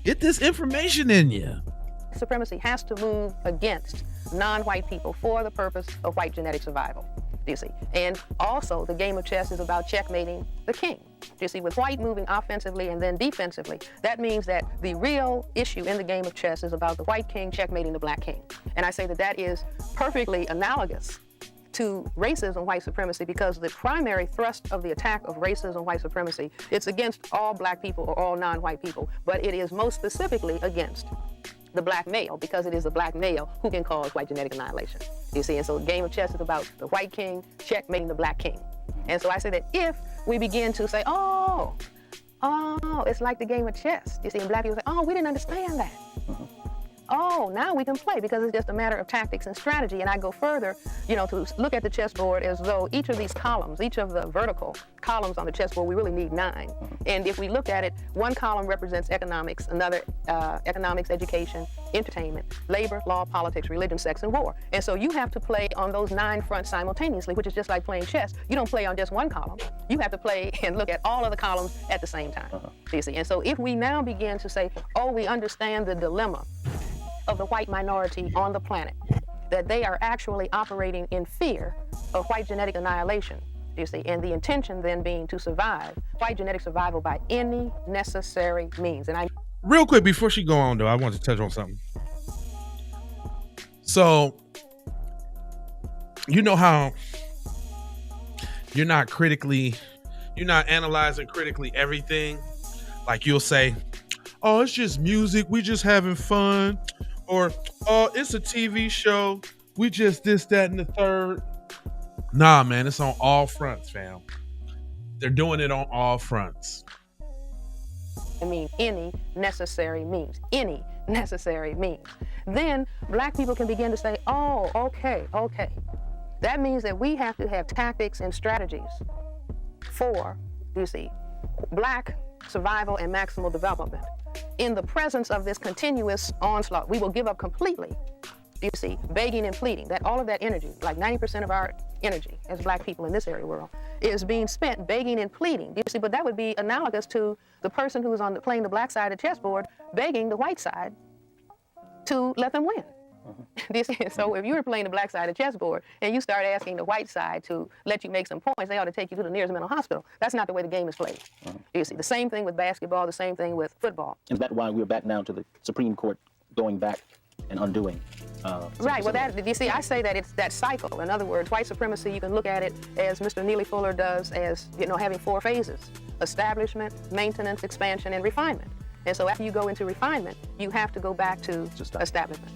Get this information in you. Supremacy has to move against non-white people for the purpose of white genetic survival, do you see? And also, the game of chess is about checkmating the king. Do you see? With white moving offensively and then defensively, that means that the real issue in the game of chess is about the white king checkmating the black king. And I say that that is perfectly analogous to racism, white supremacy, because the primary thrust of the attack of racism, white supremacy, it's against all black people or all non-white people, but it is most specifically against the black male, because it is the black male who can cause white genetic annihilation. You see, and so the game of chess is about the white king checkmating the black king. And so I say that if we begin to say, oh, it's like the game of chess. You see, and black people say, oh, we didn't understand that. Oh, now we can play, because it's just a matter of tactics and strategy. And I go further, to look at the chessboard as though each of these columns, each of the vertical columns on the chessboard, we really need 9. And if we look at it, one column represents economics, another economics, education, entertainment, labor, law, politics, religion, sex, and war. And so you have to play on those 9 fronts simultaneously, which is just like playing chess. You don't play on just one column. You have to play and look at all of the columns at the same time. You see? And so if we now begin to say, oh, we understand the dilemma of the white minority on the planet, that they are actually operating in fear of white genetic annihilation, you see, and the intention then being to survive, white genetic survival by any necessary means. And real quick, before she go on though, I want to touch on something. So, you know how you're not analyzing critically everything. Like you'll say, oh, it's just music, we just having fun. Or, oh, it's a TV show, we just this, that, and the third. Nah, man, it's on all fronts, fam. They're doing it on all fronts. I mean, any necessary means. Any necessary means. Then black people can begin to say, oh, okay. That means that we have to have tactics and strategies for, you see, black survival and maximal development. In the presence of this continuous onslaught, we will give up completely, you see, begging and pleading. That all of that energy, like 90% of our energy as black people in this area world, is being spent begging and pleading. You see, but that would be analogous to the person who is playing the black side of the chessboard, begging the white side to let them win. So if you were playing the black side of the chessboard and you start asking the white side to let you make some points, they ought to take you to the nearest mental hospital. That's not the way the game is played. You see, the same thing with basketball, the same thing with football. Is that why we're back now to the Supreme Court going back and undoing? Right, well, you see, I say that it's that cycle. In other words, white supremacy, you can look at it as Mr. Neely Fuller does as, having 4 phases: establishment, maintenance, expansion, and refinement. And so after you go into refinement, you have to go back to establishment.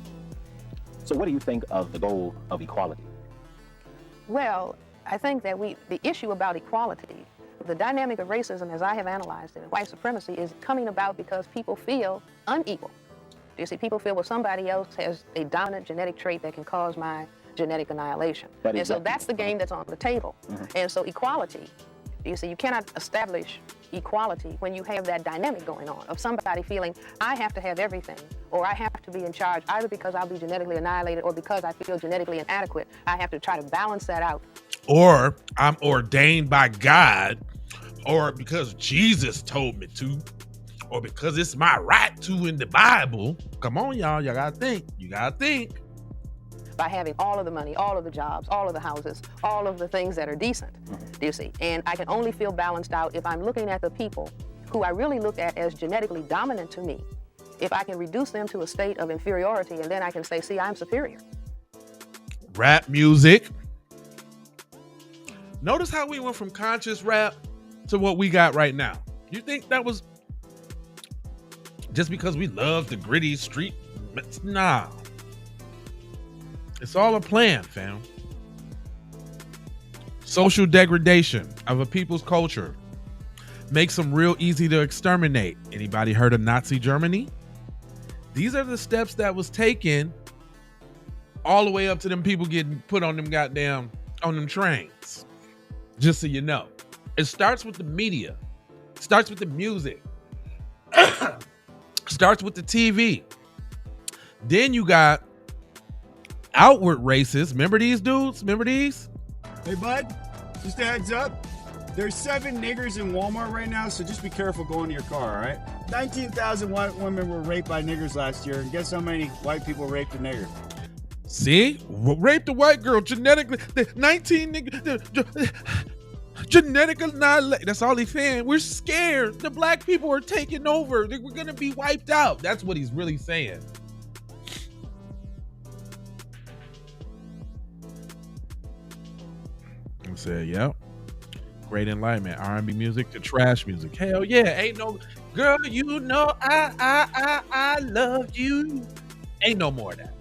So what do you think of the goal of equality? Well, I think that the issue about equality the dynamic of racism, as I have analyzed it, white supremacy is coming about because people feel unequal. Do you see? People feel, well, somebody else has a dominant genetic trait that can cause my genetic annihilation. And so that's the game that's on the table. And so equality, you see, you cannot establish equality when you have that dynamic going on of somebody feeling, I have to have everything, or I have to be in charge, either because I'll be genetically annihilated or because I feel genetically inadequate. I have to try to balance that out. Or I'm ordained by God, or because Jesus told me to, or because it's my right to in the Bible. Come on, y'all. You gotta think. You gotta think. By having all of the money, all of the jobs, all of the houses, all of the things that are decent, do you see? And I can only feel balanced out if I'm looking at the people who I really look at as genetically dominant to me, if I can reduce them to a state of inferiority, and then I can say, see, I'm superior. Rap music. Notice how we went from conscious rap to what we got right now. You think that was just because we love the gritty street? Nah. It's all a plan, fam. Social degradation of a people's culture makes them real easy to exterminate. Anybody heard of Nazi Germany? These are the steps that was taken all the way up to them people getting put on them on them trains. Just so you know. It starts with the media. It starts with the music. Starts with the TV. Then you got outward racists. Remember these dudes? Remember these? Hey, bud, just a heads up. There's 7 niggers in Walmart right now, so just be careful going to your car, all right? 19,000 white women were raped by niggers last year, and guess how many white people raped a nigger? See? Raped a white girl genetically. 19 niggas. Genetic annihilation. That's all he's saying. We're scared. The black people are taking over. We're going to be wiped out. That's what he's really saying. I said, yep. Great enlightenment. R&B music to trash music. Hell yeah. Ain't no girl, you know I love you. Ain't no more of that.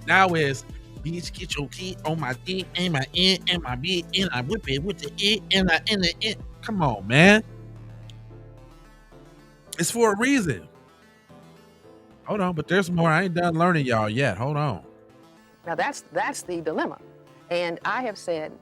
Now is bitch, get your teeth on my dick and my in and my big and I whip it with the it and I in the it. Come on, man. It's for a reason. Hold on, but there's more. I ain't done learning y'all yet. Hold on. Now that's the dilemma. And I have said,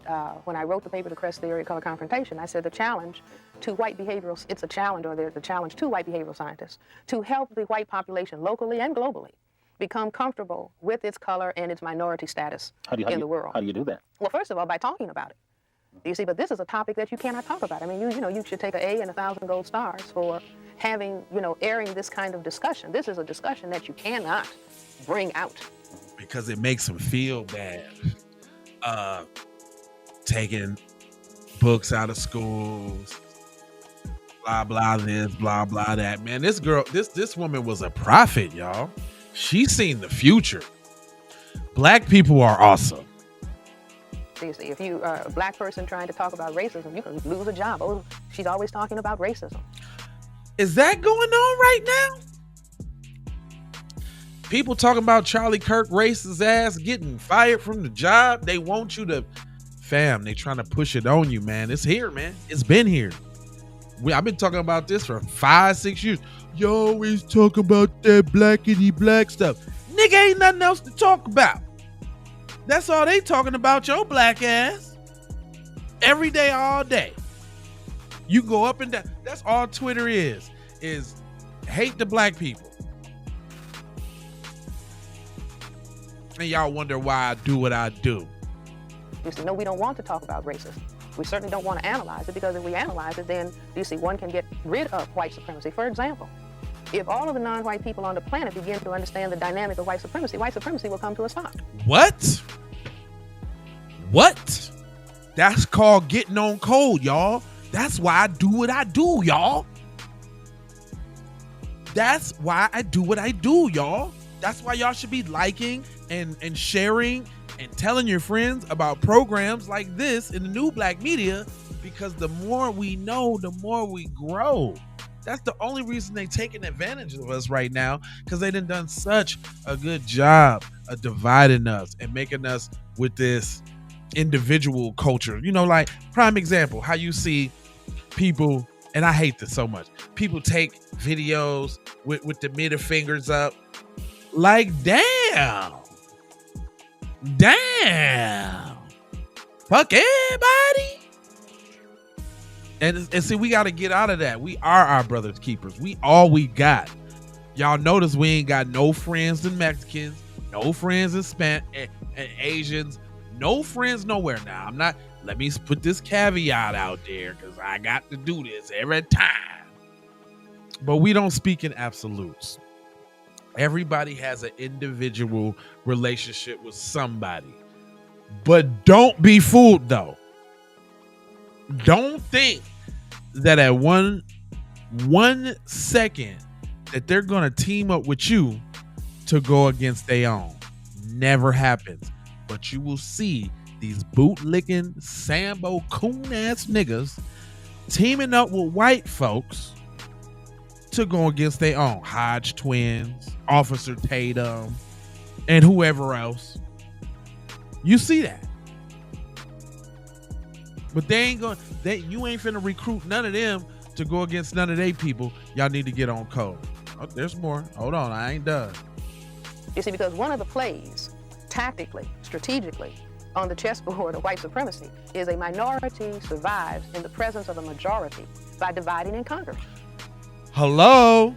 when I wrote the paper, The Crest Theory of Color Confrontation, I said the challenge to white behavioral, it's a challenge, or the challenge to white behavioral scientists, to help the white population locally and globally become comfortable with its color and its minority status in the world. How do you do that? Well, first of all, by talking about it. You see, but this is a topic that you cannot talk about. I mean, you should take an A and 1,000 gold stars for having, airing this kind of discussion. This is a discussion that you cannot bring out. Because it makes them feel bad. Taking books out of schools, blah blah this, blah blah that. Man, this girl, this woman was a prophet, y'all. She's seen the future. Black people are awesome. You see, if you are a black person trying to talk about racism, you can lose a job. Oh, she's always talking about racism. Is that going on right now? People talking about Charlie Kirk racist ass getting fired from the job. They want you to, fam, they trying to push it on you, man. It's here, man. It's been here. I've been talking about this for 5-6 years. You always talk about that blackity black stuff. Nigga, ain't nothing else to talk about. That's all they talking about, your black ass. Every day, all day. You go up and down. That's all Twitter is hate the black people. And y'all wonder why I do what I do. You see, no, we don't want to talk about racism. We certainly don't want to analyze it, because if we analyze it, then, you see, one can get rid of white supremacy. For example, if all of the non-white people on the planet begin to understand the dynamic of white supremacy will come to a stop. What? That's called getting on code, y'all. That's why I do what I do, y'all. That's why I do what I do, y'all. That's why y'all should be liking and sharing and telling your friends about programs like this in the new black media, because the more we know, the more we grow. That's the only reason they taking advantage of us right now, because they done such a good job of dividing us and making us with this individual culture. Like prime example, how you see people, and I hate this so much, people take videos with the middle fingers up. Like, damn. Fuck everybody. And see, we got to get out of that. We are our brother's keepers. We all we got. Y'all notice we ain't got no friends in Mexicans, no friends in and Asians, no friends nowhere now. I'm not, let me put this caveat out there because I got to do this every time. But we don't speak in absolutes. Everybody has an individual relationship with somebody. But don't be fooled though. Don't think that at one second that they're gonna team up with you to go against their own. Never happens. But you will see these bootlicking Sambo coon ass niggas teaming up with white folks to go against their own. Hodge twins, Officer Tatum, and whoever else. You see that. But you ain't finna recruit none of them to go against none of they people. Y'all need to get on code. Oh, there's more. Hold on, I ain't done. You see, because one of the plays, tactically, strategically, on the chessboard of white supremacy is a minority survives in the presence of a majority by dividing and conquering. Hello?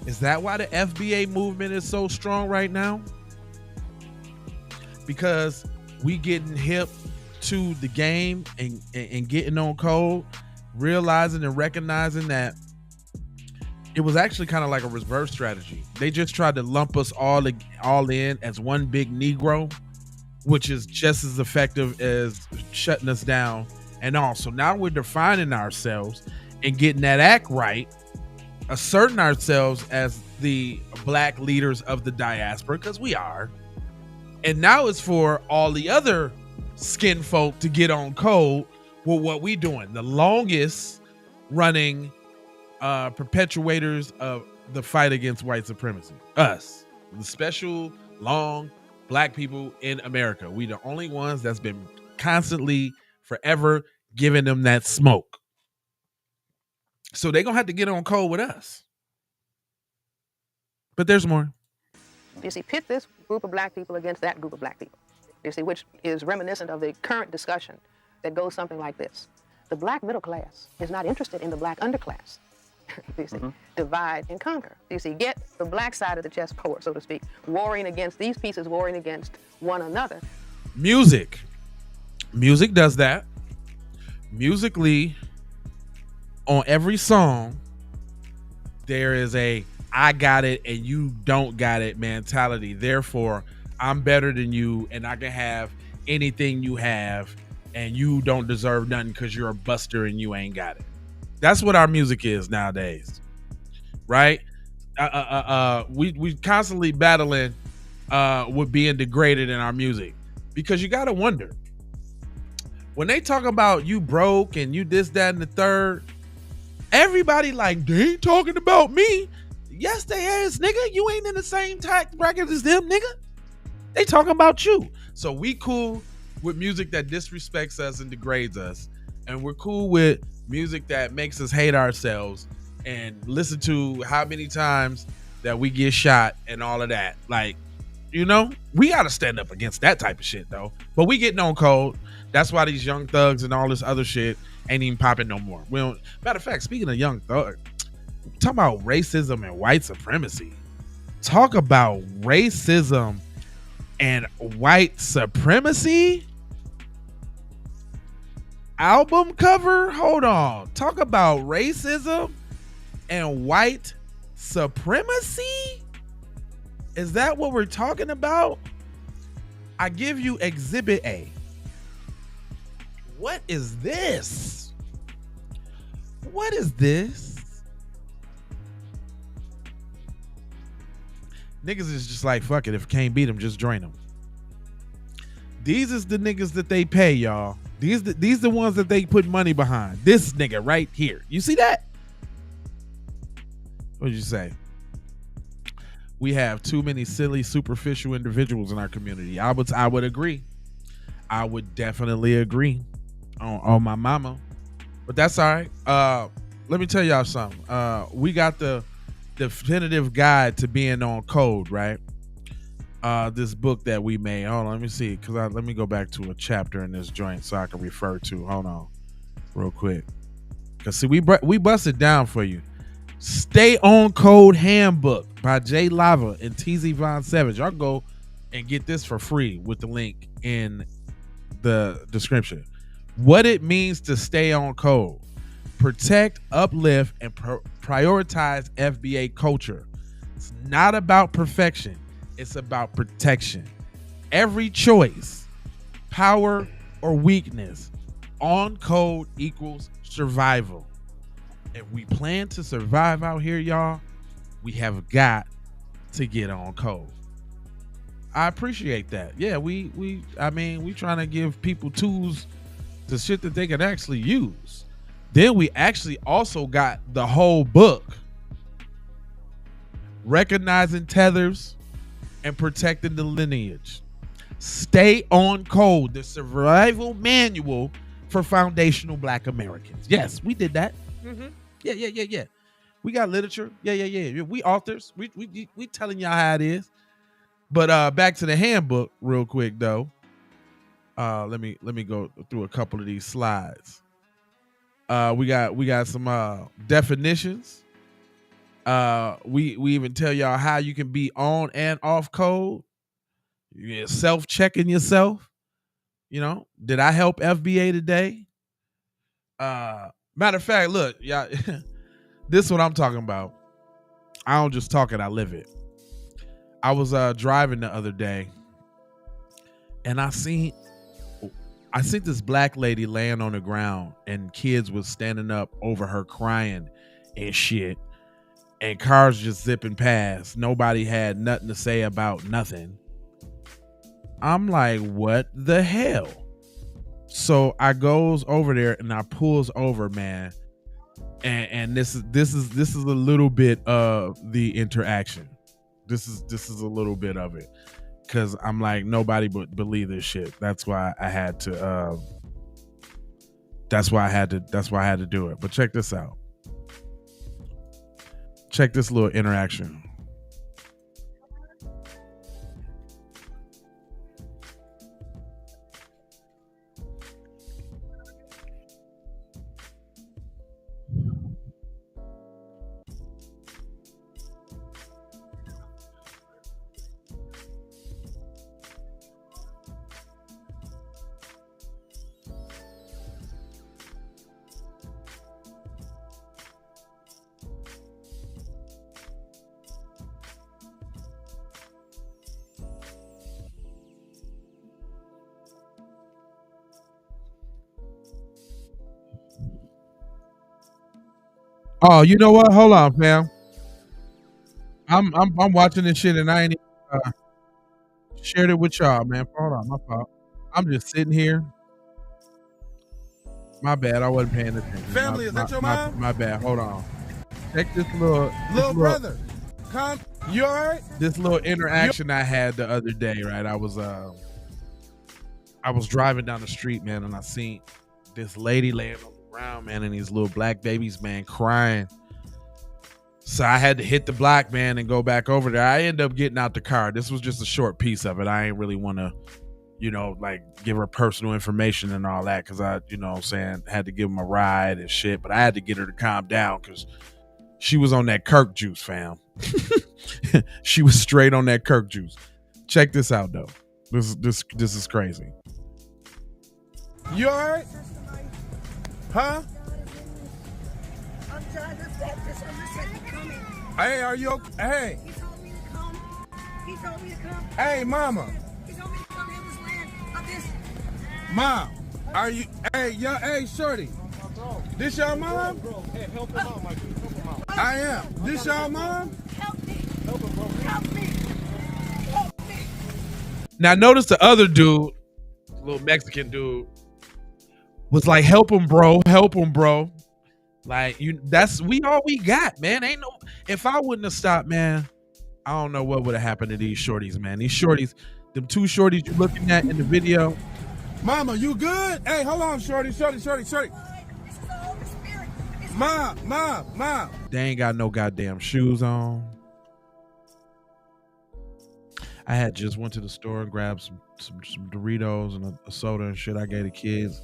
Is that why the FBA movement is so strong right now? Because we getting hip to the game and getting on code, realizing and recognizing that it was actually kind of like a reverse strategy. They just tried to lump us all in as one big Negro, which is just as effective as shutting us down. And also now we're defining ourselves and getting that act right, asserting ourselves as the black leaders of the diaspora, because we are. And now it's for all the other skin folk to get on code with what we doing. The longest running perpetuators of the fight against white supremacy. Us. The special, long black people in America. We the only ones that's been constantly, forever giving them that smoke. So they're going to have to get on code with us. But there's more. You see, pit this group of black people against that group of black people. You see, which is reminiscent of the current discussion that goes something like this. The black middle class is not interested in the black underclass. You see, divide and conquer. You see, get the black side of the chessboard, so to speak, warring against these pieces, warring against one another. Music does that. Musically, on every song, there is a I got it and you don't got it mentality. Therefore, I'm better than you and I can have anything you have and you don't deserve nothing because you're a buster and you ain't got it. That's what our music is nowadays, right? We constantly battling with being degraded in our music, because you got to wonder, when they talk about you broke and you this, that, and the third, everybody like, they ain't talking about me. Yes, they is, nigga. You ain't in the same tax bracket as them, nigga. They talking about you. So we cool with music that disrespects us and degrades us, and we're cool with music that makes us hate ourselves and listen to how many times that we get shot and all of that. Like, you know, we got to stand up against that type of shit though. But we getting on code. That's why these Young Thugs and all this other shit ain't even popping no more. We don't. Matter of fact, speaking of Young Thug, talk about racism and white supremacy. Talk about racism and white supremacy. Album cover? Hold on. Talk about racism and white supremacy? Is that what we're talking about? I give you Exhibit A. What is this? What is this? Niggas is just like, fuck it. If can't beat them, just join them. These is the niggas that they pay, y'all. These the ones that they put money behind. This nigga right here. You see that? What'd you say? We have too many silly, superficial individuals in our community. I would agree. I would definitely agree. on my mama, but that's all right. Let me tell y'all something. We got the definitive guide to being on code, right? This book that we made. Hold on, let me see, because let me go back to a chapter in this joint so I can refer to. Hold on, real quick, because see, we busted down for you. Stay on Code Handbook by Jay Lava and TZ Von Savage. Y'all go and get this for free with the link in the description. What it means to stay on code: protect, uplift, and prioritize FBA culture. It's not about perfection. It's about protection. Every choice, power or weakness, on code equals survival. If we plan to survive out here, y'all, we have got to get on code. I appreciate that. Yeah, we trying to give people tools to shit that they can actually use. Then we actually also got the whole book, recognizing tethers and protecting the lineage. Stay on code, the survival manual for foundational Black Americans. Yes, we did that. Mm-hmm. Yeah. We got literature. Yeah. We authors. We telling y'all how it is. But back to the handbook real quick though. Let me go through a couple of these slides. We got some definitions. We even tell y'all how you can be on and off code. You're self-checking yourself. You know, did I help FBA today? Matter of fact, look, y'all, this is what I'm talking about. I don't just talk it, I live it. I was driving the other day, and I seen this Black lady laying on the ground, and kids was standing up over her crying and shit, and cars just zipping past. Nobody had nothing to say about nothing. I'm like, what the hell? So I goes over there and I pulls over, man, and this is a little bit of the interaction. This is a little bit of it, because I'm like, nobody would believe this shit. That's why I had to. That's why I had to do it. But check this out. Check this little interaction. Oh, you know what? Hold on, fam. I'm watching this shit and I ain't even, shared it with y'all, man. Hold on, my fault. I'm just sitting here. My bad. I wasn't paying attention. Family, is that your mom? My bad. Hold on. Check this little brother. Come, you all right? This little interaction I had the other day, right? I was driving down the street, man, and I seen this lady laying on the ground, man, and these little Black babies, man, crying. So I had to hit the block, man, and go back over there. I ended up getting out the car. This was just a short piece of it. I ain't really want to, like give her personal information and all that, because I, what I'm saying, had to give him a ride and shit. But I had to get her to calm down because she was on that Kirk juice, fam. She was straight on that Kirk juice. Check this out, though. This is crazy. You all right? Huh? I'm trying to set this. I'm just saying coming. Hey, are you okay? Hey. He told me to come. He told me to come. Hey, mama. He told me to come in this land of this. Mom, are you? Hey, shorty. This your mom? Hey, help him out, Mikey. Help him out. I am. This your mom? Help me. Help him, bro. Help me. Help me. Now notice the other dude, little Mexican dude, was like, help him, bro. Help him, bro. Like, we all we got, man. Ain't no, if I wouldn't have stopped, man, I don't know what would have happened to these shorties, man. These shorties, them two shorties you looking at in the video, Mama, you good? Hey, hold on, shorty. Mom. They ain't got no goddamn shoes on. I had just went to the store and grabbed some Doritos and a soda and shit. I gave the kids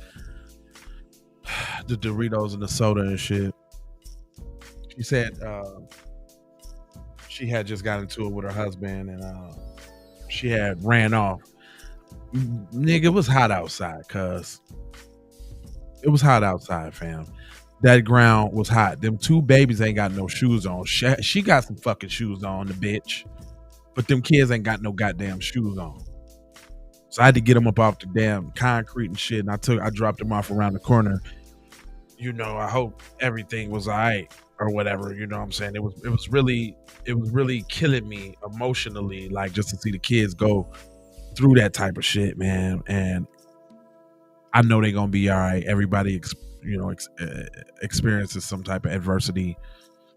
the Doritos and the soda and shit. She said she had just got into it with her husband and she had ran off. Nigga, it was hot outside, cuz. It was hot outside, fam. That ground was hot. Them two babies ain't got no shoes on. She got some fucking shoes on, the bitch. But them kids ain't got no goddamn shoes on. So I had to get them up off the damn concrete and shit. And I dropped them off around the corner. You know, I hope everything was all right or whatever. You know what I'm saying? It was really killing me emotionally, like just to see the kids go through that type of shit, man. And I know they're gonna be all right. Everybody, experiences some type of adversity.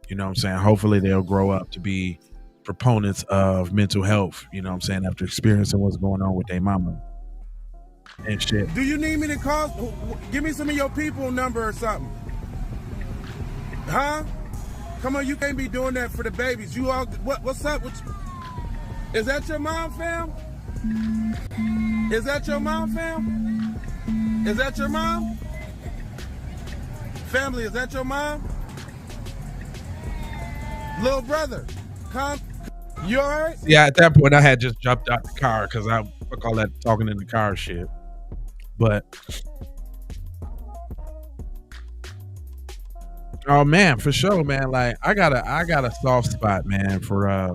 You know what I'm saying? Hopefully they'll grow up to be proponents of mental health, you know what I'm saying, after experiencing what's going on with their mama and shit. Do you need me to call? Give me some of your people number or something. Huh? Come on, you can't be doing that for the babies. You all, what's up? Is that your mom, fam? Is that your mom, fam? Is that your mom? Family, is that your mom? Little brother, come. You all right? Yeah, at that point I had just jumped out the car because I fuck all that talking in the car shit. But oh man, for sure, man. Like I got a soft spot, man, for I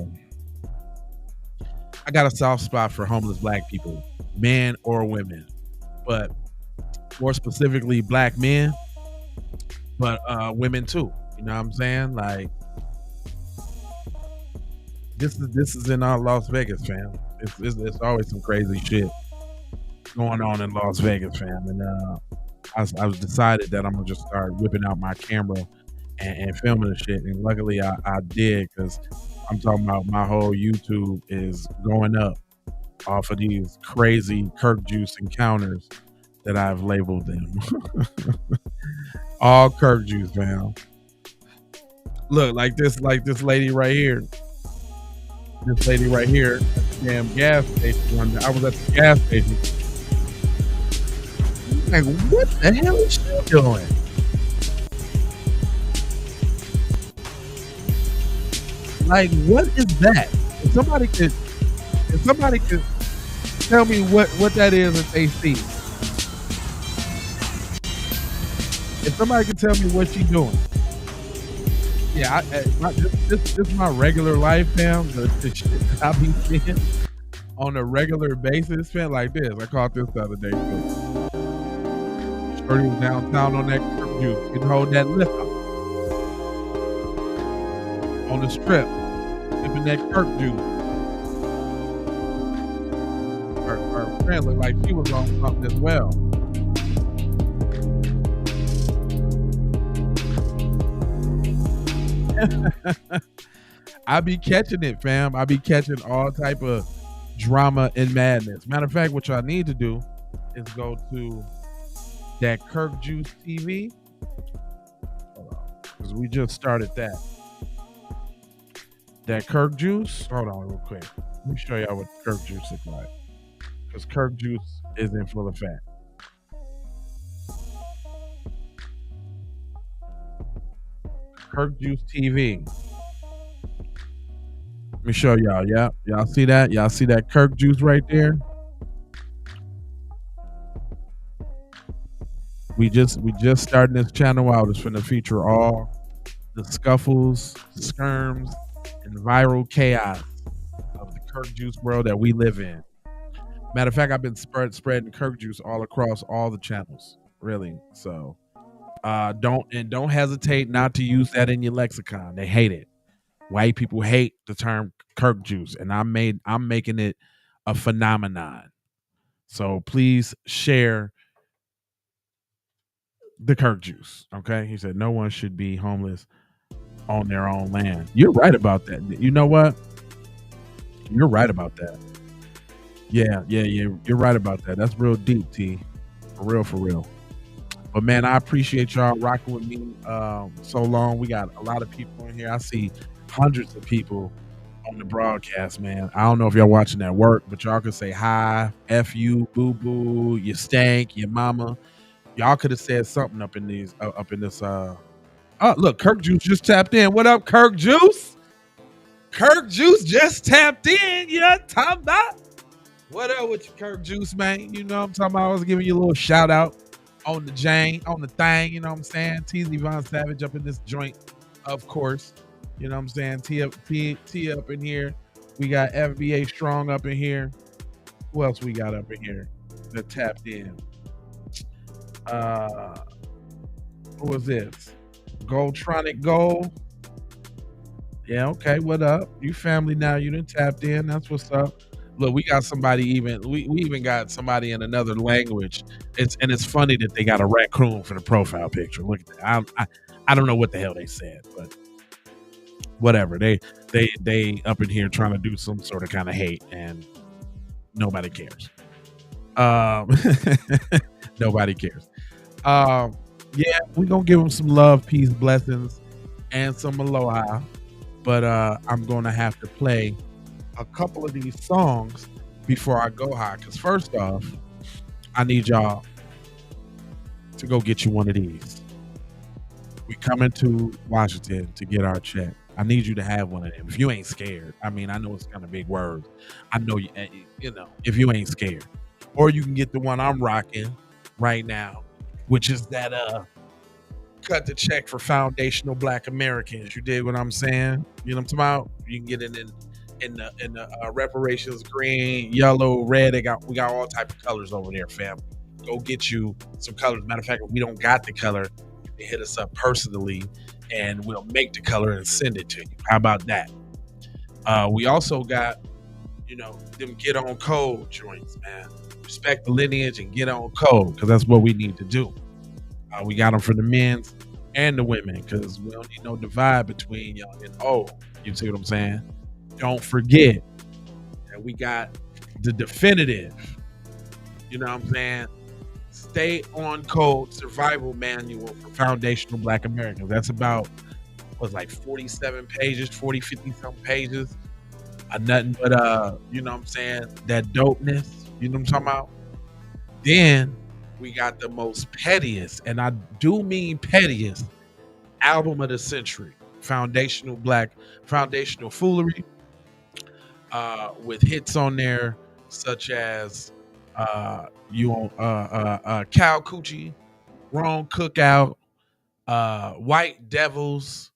got a soft spot for homeless black people, men or women, but more specifically black men, but women too. You know what I'm saying? Like this is in Las Vegas, fam. It's always some crazy shit going on in Las Vegas, fam. And I was decided that I'm gonna just start whipping out my camera and filming the shit. And luckily I did, because I'm talking about my whole YouTube is going up off of these crazy Kirk Juice encounters that I've labeled them. All Kirk Juice, fam. Look, like this lady right here. This lady right here at the damn gas station. I was at the gas station. Like, what the hell is she doing? Like, what is that? If somebody could tell me what that is that they see. If somebody could tell me what she's doing. Yeah, this is my regular life, fam. The shit that I be seeing on a regular basis, fam. Like this. I caught this the other day. Shorty was downtown on that Kirk Juice. Can hold that liquor on the strip, sipping that Kirk Juice. Her friend looked like she was on something as well. I be catching it, fam. I be catching all type of drama and madness. Matter of fact, what y'all need to do is go to that Kirk Juice TV. Hold on, because we just started that. That Kirk Juice. Hold on real quick. Let me show y'all what Kirk Juice looks like. Because Kirk Juice is in full effect. Kirk Juice TV. Let me show y'all. Yeah, y'all see that? Y'all see that Kirk Juice right there? We just starting this channel out. It's finna feature all the scuffles, skirms, and viral chaos of the Kirk Juice world that we live in. Matter of fact, I've been spreading Kirk Juice all across all the channels, really. So don't hesitate not to use that in your lexicon. They hate it. White people hate the term Kirk Juice, and I'm making it a phenomenon. So please share the Kirk Juice. Okay, he said no one should be homeless on their own land. You're right about that. You know what? You're right about that. Yeah. You're right about that. That's real deep, T. For real, for real. But man, I appreciate y'all rocking with me so long. We got a lot of people in here. I see hundreds of people on the broadcast, man. I don't know if y'all watching at work, but y'all can say hi, F you, boo boo, you stank, your mama. Y'all could have said something up in this. Oh, look, Kirk Juice just tapped in. What up, Kirk Juice? Kirk Juice just tapped in. You know what I'm talking about? What up with you, Kirk Juice, man? You know what I'm talking about? I was giving you a little shout out on the Jane, on the thing. You know what I'm saying? Teasy Von Savage up in this joint, of course. You know what I'm saying? T up in here. We got FBA Strong up in here. Who else we got up in here that tapped in? Who was this? Goldtronic Gold. Yeah, okay. What up? You family now. You done tapped in. That's what's up. Look, we got somebody we even got somebody in another language. It's funny that they got a raccoon for the profile picture. Look at that. I don't know what the hell they said, but whatever. They up in here trying to do some sort of kind of hate, and nobody cares. Nobody cares. Yeah, we're gonna give them some love, peace, blessings, and some aloha. But I'm gonna have to play a couple of these songs before I go high. Because first off, I need y'all to go get you one of these. We coming to Washington to get our check. I need you to have one of them. If you ain't scared, I mean, I know it's kind of big words. I know you know, if you ain't scared, or you can get the one I'm rocking right now, which is that cut the check for foundational Black Americans. You dig what I'm saying? You know what I'm talking about? You can get it in the reparations, green, yellow, red. We got all type of colors over there, fam. Go get you some colors. Matter of fact, if we don't got the color, you can hit us up personally and we'll make the color and send it to you. How about that? We also got, you know, them get on code joints, man. Respect the lineage and get on code, because that's what we need to do. We got them for the men and the women, because we don't need no divide between young and old. You see what I'm saying? Don't forget that we got the definitive, you know what I'm saying, stay on code survival manual for foundational Black Americans. That's about, what's like 47 pages, 40, 50 something pages. Nothing but, you know what I'm saying, that dopeness, you know what I'm talking about? Then we got the most pettiest, and I do mean pettiest, album of the century, foundational Foolery, with hits on there such as Cow Coochie, Wrong Cookout, White Devils,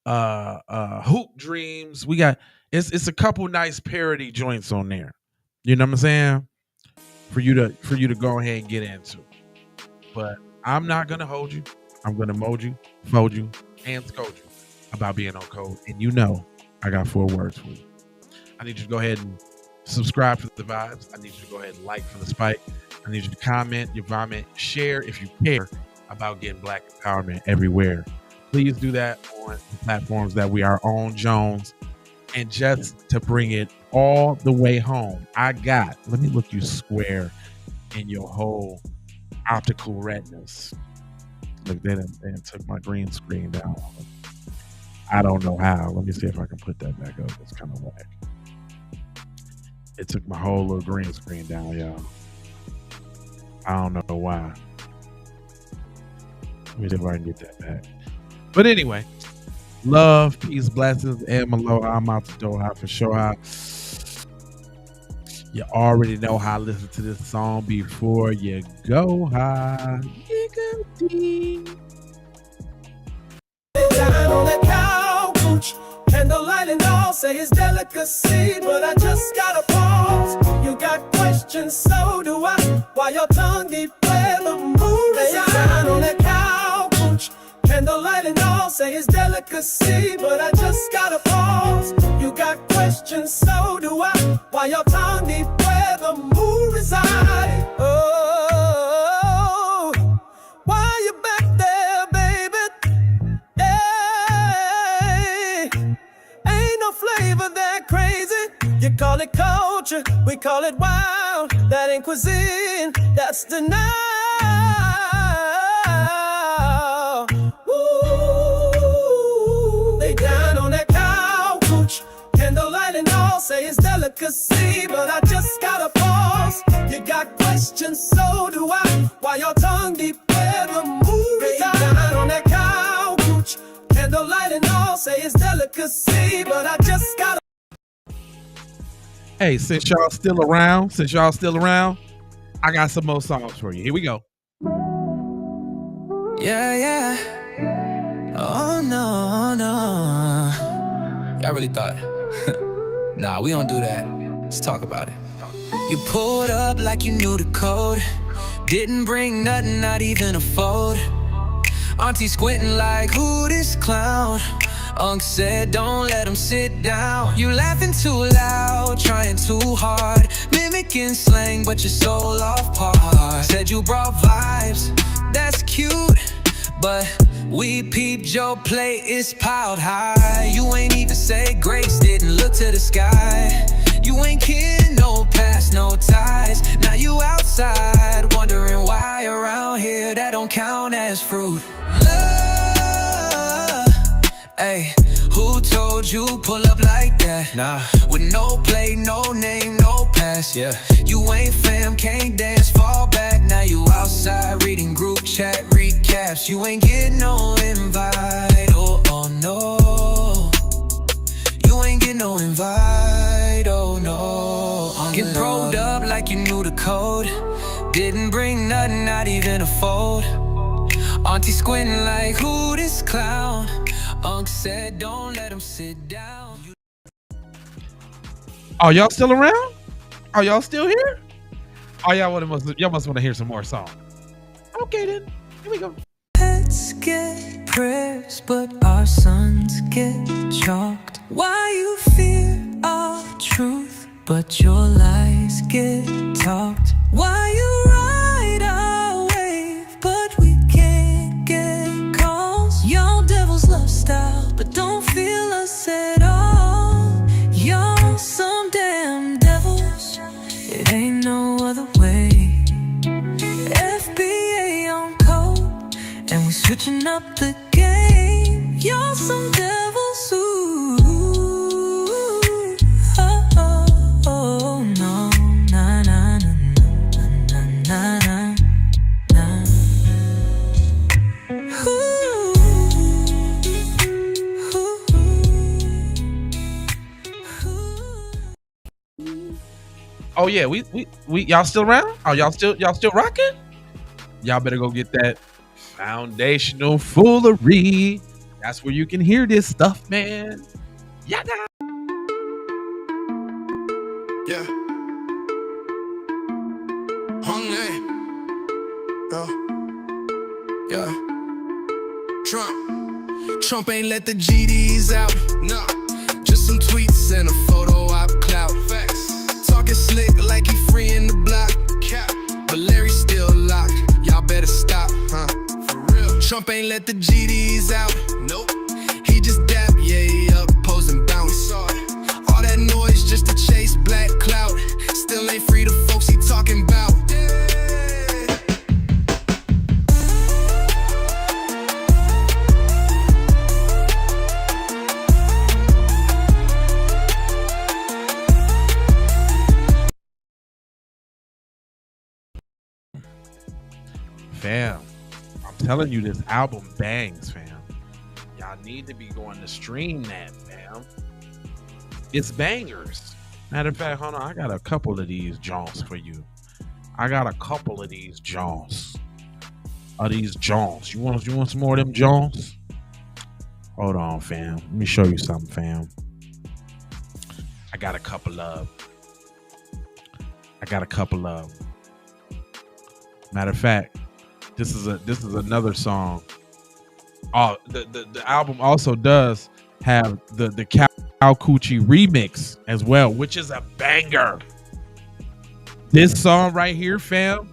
Hoop Dreams. We got it's a couple nice parody joints on there. You know what I'm saying? For you to go ahead and get into. But I'm not gonna hold you. I'm gonna mold you, fold you, and scold you about being on code. And you know I got 4 words for you. I need you to go ahead and subscribe for the vibes. I need you to go ahead and like for the spike. I need you to comment, your vomit, share if you care about getting Black empowerment everywhere. Please do that on the platforms that we are on, Jones. And just to bring it all the way home, let me look you square in your whole optical retinas. Look, they took my green screen down. I don't know how. Let me see if I can put that back up. It's kind of whack. It took my whole little green screen down, y'all. I don't know why. Let me see if I can get that back. But anyway, love, peace, blessings, and aloha. I'm out the door high for sure. You already know how I listen to this song before you go high. You go deep. Down on that couch, candlelight and all, say it's delicacy, but I just gotta pause. You got questions, so do I. Why your tongue deep where the moon is down on that couch, candlelight and all, say it's delicacy, but I just gotta pause. You got questions, so do I. Why your tongue deep where the moon reside? Oh, why you back there, baby? Hey, ain't no flavor that crazy. You call it culture, we call it wild. That ain't cuisine, that's denied. say it's delicacy, but I just gotta pause. You got questions, so do I. Why your tongue deep where the movie down on that cow cooch. Candlelight and all say it's delicacy, but I just gotta. Hey, since y'all still around, I got some more songs for you. Here we go. Yeah, yeah. Oh no, no. Y'all really thought, nah, we don't do that. Let's talk about it. You pulled up like you knew the code. Didn't bring nothing, not even a fold. Auntie squinting like, who this clown? Unc said, don't let him sit down. You laughing too loud, trying too hard, mimicking slang, but your soul off par. Said you brought vibes, that's cute, but we peeped your plate, it's piled high. You ain't even say grace, didn't look to the sky. You ain't kin, no past, no ties. Now you outside, wondering why around here that don't count as fruit. Love, ay, who told you pull up like that? Nah, with no play, no name, no pass, yeah. You ain't fam, can't dance, fall back. Now you outside reading group chat recaps. You ain't getting no invite, oh, oh no. You ain't get no invite, oh no. Get probed up like you knew the code. Didn't bring nothing, not even a fold. Auntie squinting like, who this clown? Unc said, don't let him sit down. Are y'all still around? Are y'all still here? Oh, y'all must want to hear some more songs. Okay then, here we go. Let's get prayers, but our sons get chalked. Why you fear our truth, but your lies get talked? Why you ride our wave, but we can't get calls? Y'all devils love style, but don't feel us at all. Y'all some damn devils, it ain't no other way. FBA on code, and we switching up the game. Y'all some devils, ooh, oh, oh, oh, no, na, na, na, na, na, na, na. Oh yeah, we y'all still around? Oh, y'all still rocking? Y'all better go get that foundational foolery. That's where you can hear this stuff, man. Yada. Yeah. Hungry. Yeah. Trump ain't let the GDs out. No. Just some tweets and a photo op clout. Facts. Talking slick like he free in the block. Cap. But Larry's still locked. Y'all better stop, huh? For real. Trump ain't let the GDs out. Nope. He just dap, yeah, he up, pose and bounce. All that noise just to chase black clout. Still ain't free the folks he talking about. Fam, I'm telling you, this album bangs, fam. Y'all need to be going to stream that, fam. It's bangers. Matter of fact, hold on, I got a couple of these jaunts for you. You want some more of them jaunts? Hold on, fam. Let me show you something, fam. I got a couple of. Matter of fact, this is another song. Oh, the album also does have the Cow Coochie remix as well, which is a banger. This song right here, fam.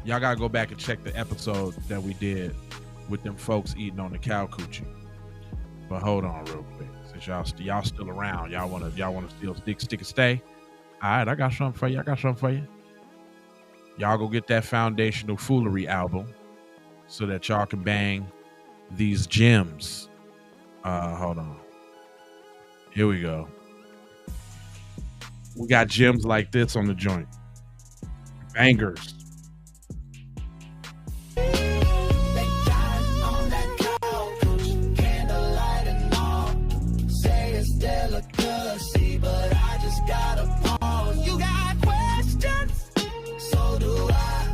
Y'all gotta go back and check the episode that we did with them folks eating on the cow coochie. But hold on real quick, since y'all still around, y'all wanna still stick and stay. All right, I got something for you. Y'all go get that foundational Foolery album so that y'all can bang these gems. Hold on. Here we go. We got gems like this on the joint. Bangers. But I just gotta pause. You got questions? So do I.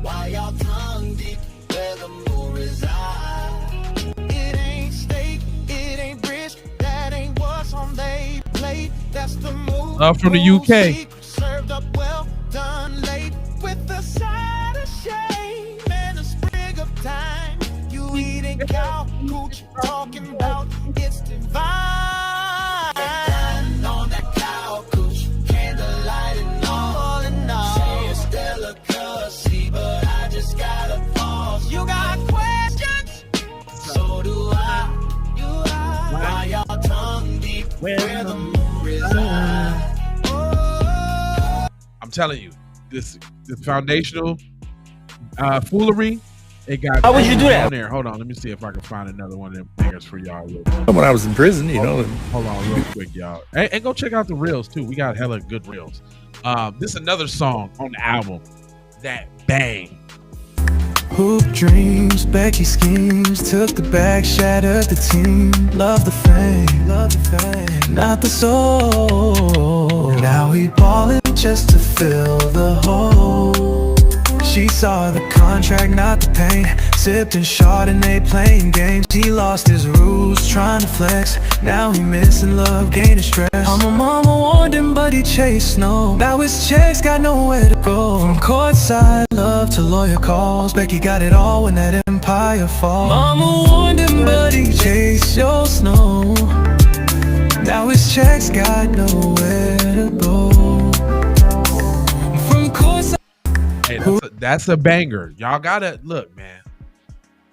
Why y'all tongue deep where the moon reside? It ain't steak, it ain't brisk, that ain't what's on they plate. That's the move. Love from the UK. Served up well done late with the side of shame and a sprig of time. You eating cow cooch, talking about it's divine. On that cow cooch, candlelight and all and all. Say it's delicacy, but I just gotta pause. You got questions? So do I. You are. Why y'all tongue deep where the moon resides? I'm telling you, this foundational foolery. It got. How would you do that? On there. Hold on, let me see if I can find another one of them bangers for y'all. When I was in prison, you know. Hold on, real quick, y'all, and go check out the reels too. We got hella good reels. This is another song on the album that bang. Hoop dreams, Becky schemes, took the bag, shattered the team. Love the fame, not the soul. Now we ballin' just to fill the hole. She saw the contract, not the pain. Sipped and Chardonnay, playing games. He lost his rules, trying to flex. Now he missing love, gaining stress. I'm a mama warned him, but he chased no. Now his checks got nowhere to go. From courtside love to lawyer calls, Becky got it all when that empire falls. Mama warned him, but he chased your snow. Now his checks got nowhere to go. From courtside. Hey, that's a banger. Y'all gotta look, man.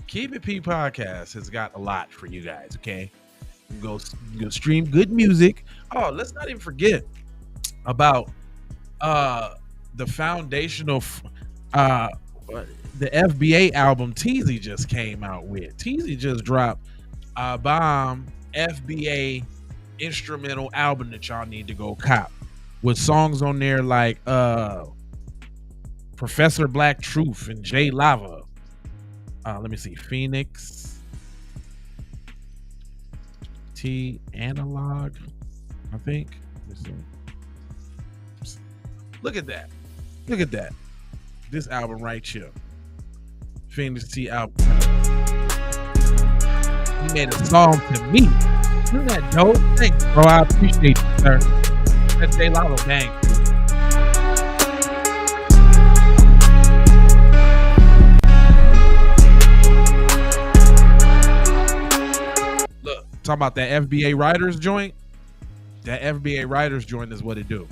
Keep It P podcast has got a lot for you guys. Okay, you go stream good music. Oh, let's not even forget about the foundational, the FBA album Teezy just came out with. Teezy just dropped a bomb FBA instrumental album that y'all need to go cop with songs on there like Professor Black Truth and J Lava. Let me see. Phoenix T Analog, I think. Look at that. Look at that. This album right here. Phoenix T album. He made a song to me. Isn't that dope? Thanks, bro. I appreciate you, sir. That J Lava bang. Talking about that FBA Writers joint. That FBA Writers joint is what it do.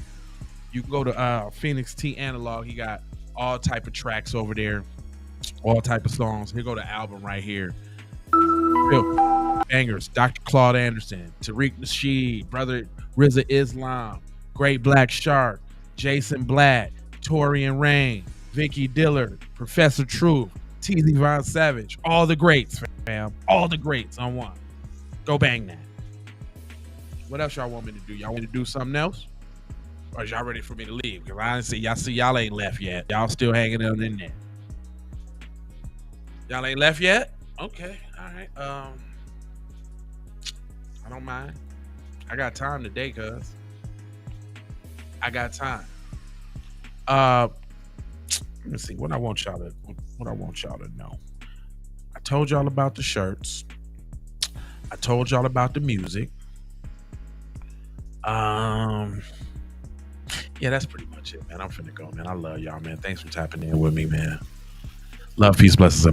You can go to Phoenix T Analog. He got all type of tracks over there, all type of songs. Here go the album right here. Bangers. Dr. Claude Anderson, Tariq Nasheed, Brother RZA Islam, Great Black Shark, Jason Black, Torian Rain, Vicky Dillard, Professor Truth, TZ Von Savage. All the greats, fam. All the greats on one. Go bang that. What else y'all want me to do? Y'all want me to do something else? Or is y'all ready for me to leave? Because I didn't see y'all ain't left yet. Y'all still hanging out in there. Y'all ain't left yet? Okay. All right. I don't mind. I got time today, cuz. I got time. Let me see what I want y'all to know. I told y'all about the shirts. I told y'all about the music. Yeah, that's pretty much it, man. I'm finna go, man. I love y'all, man. Thanks for tapping in with me, man. Love, peace, blessings.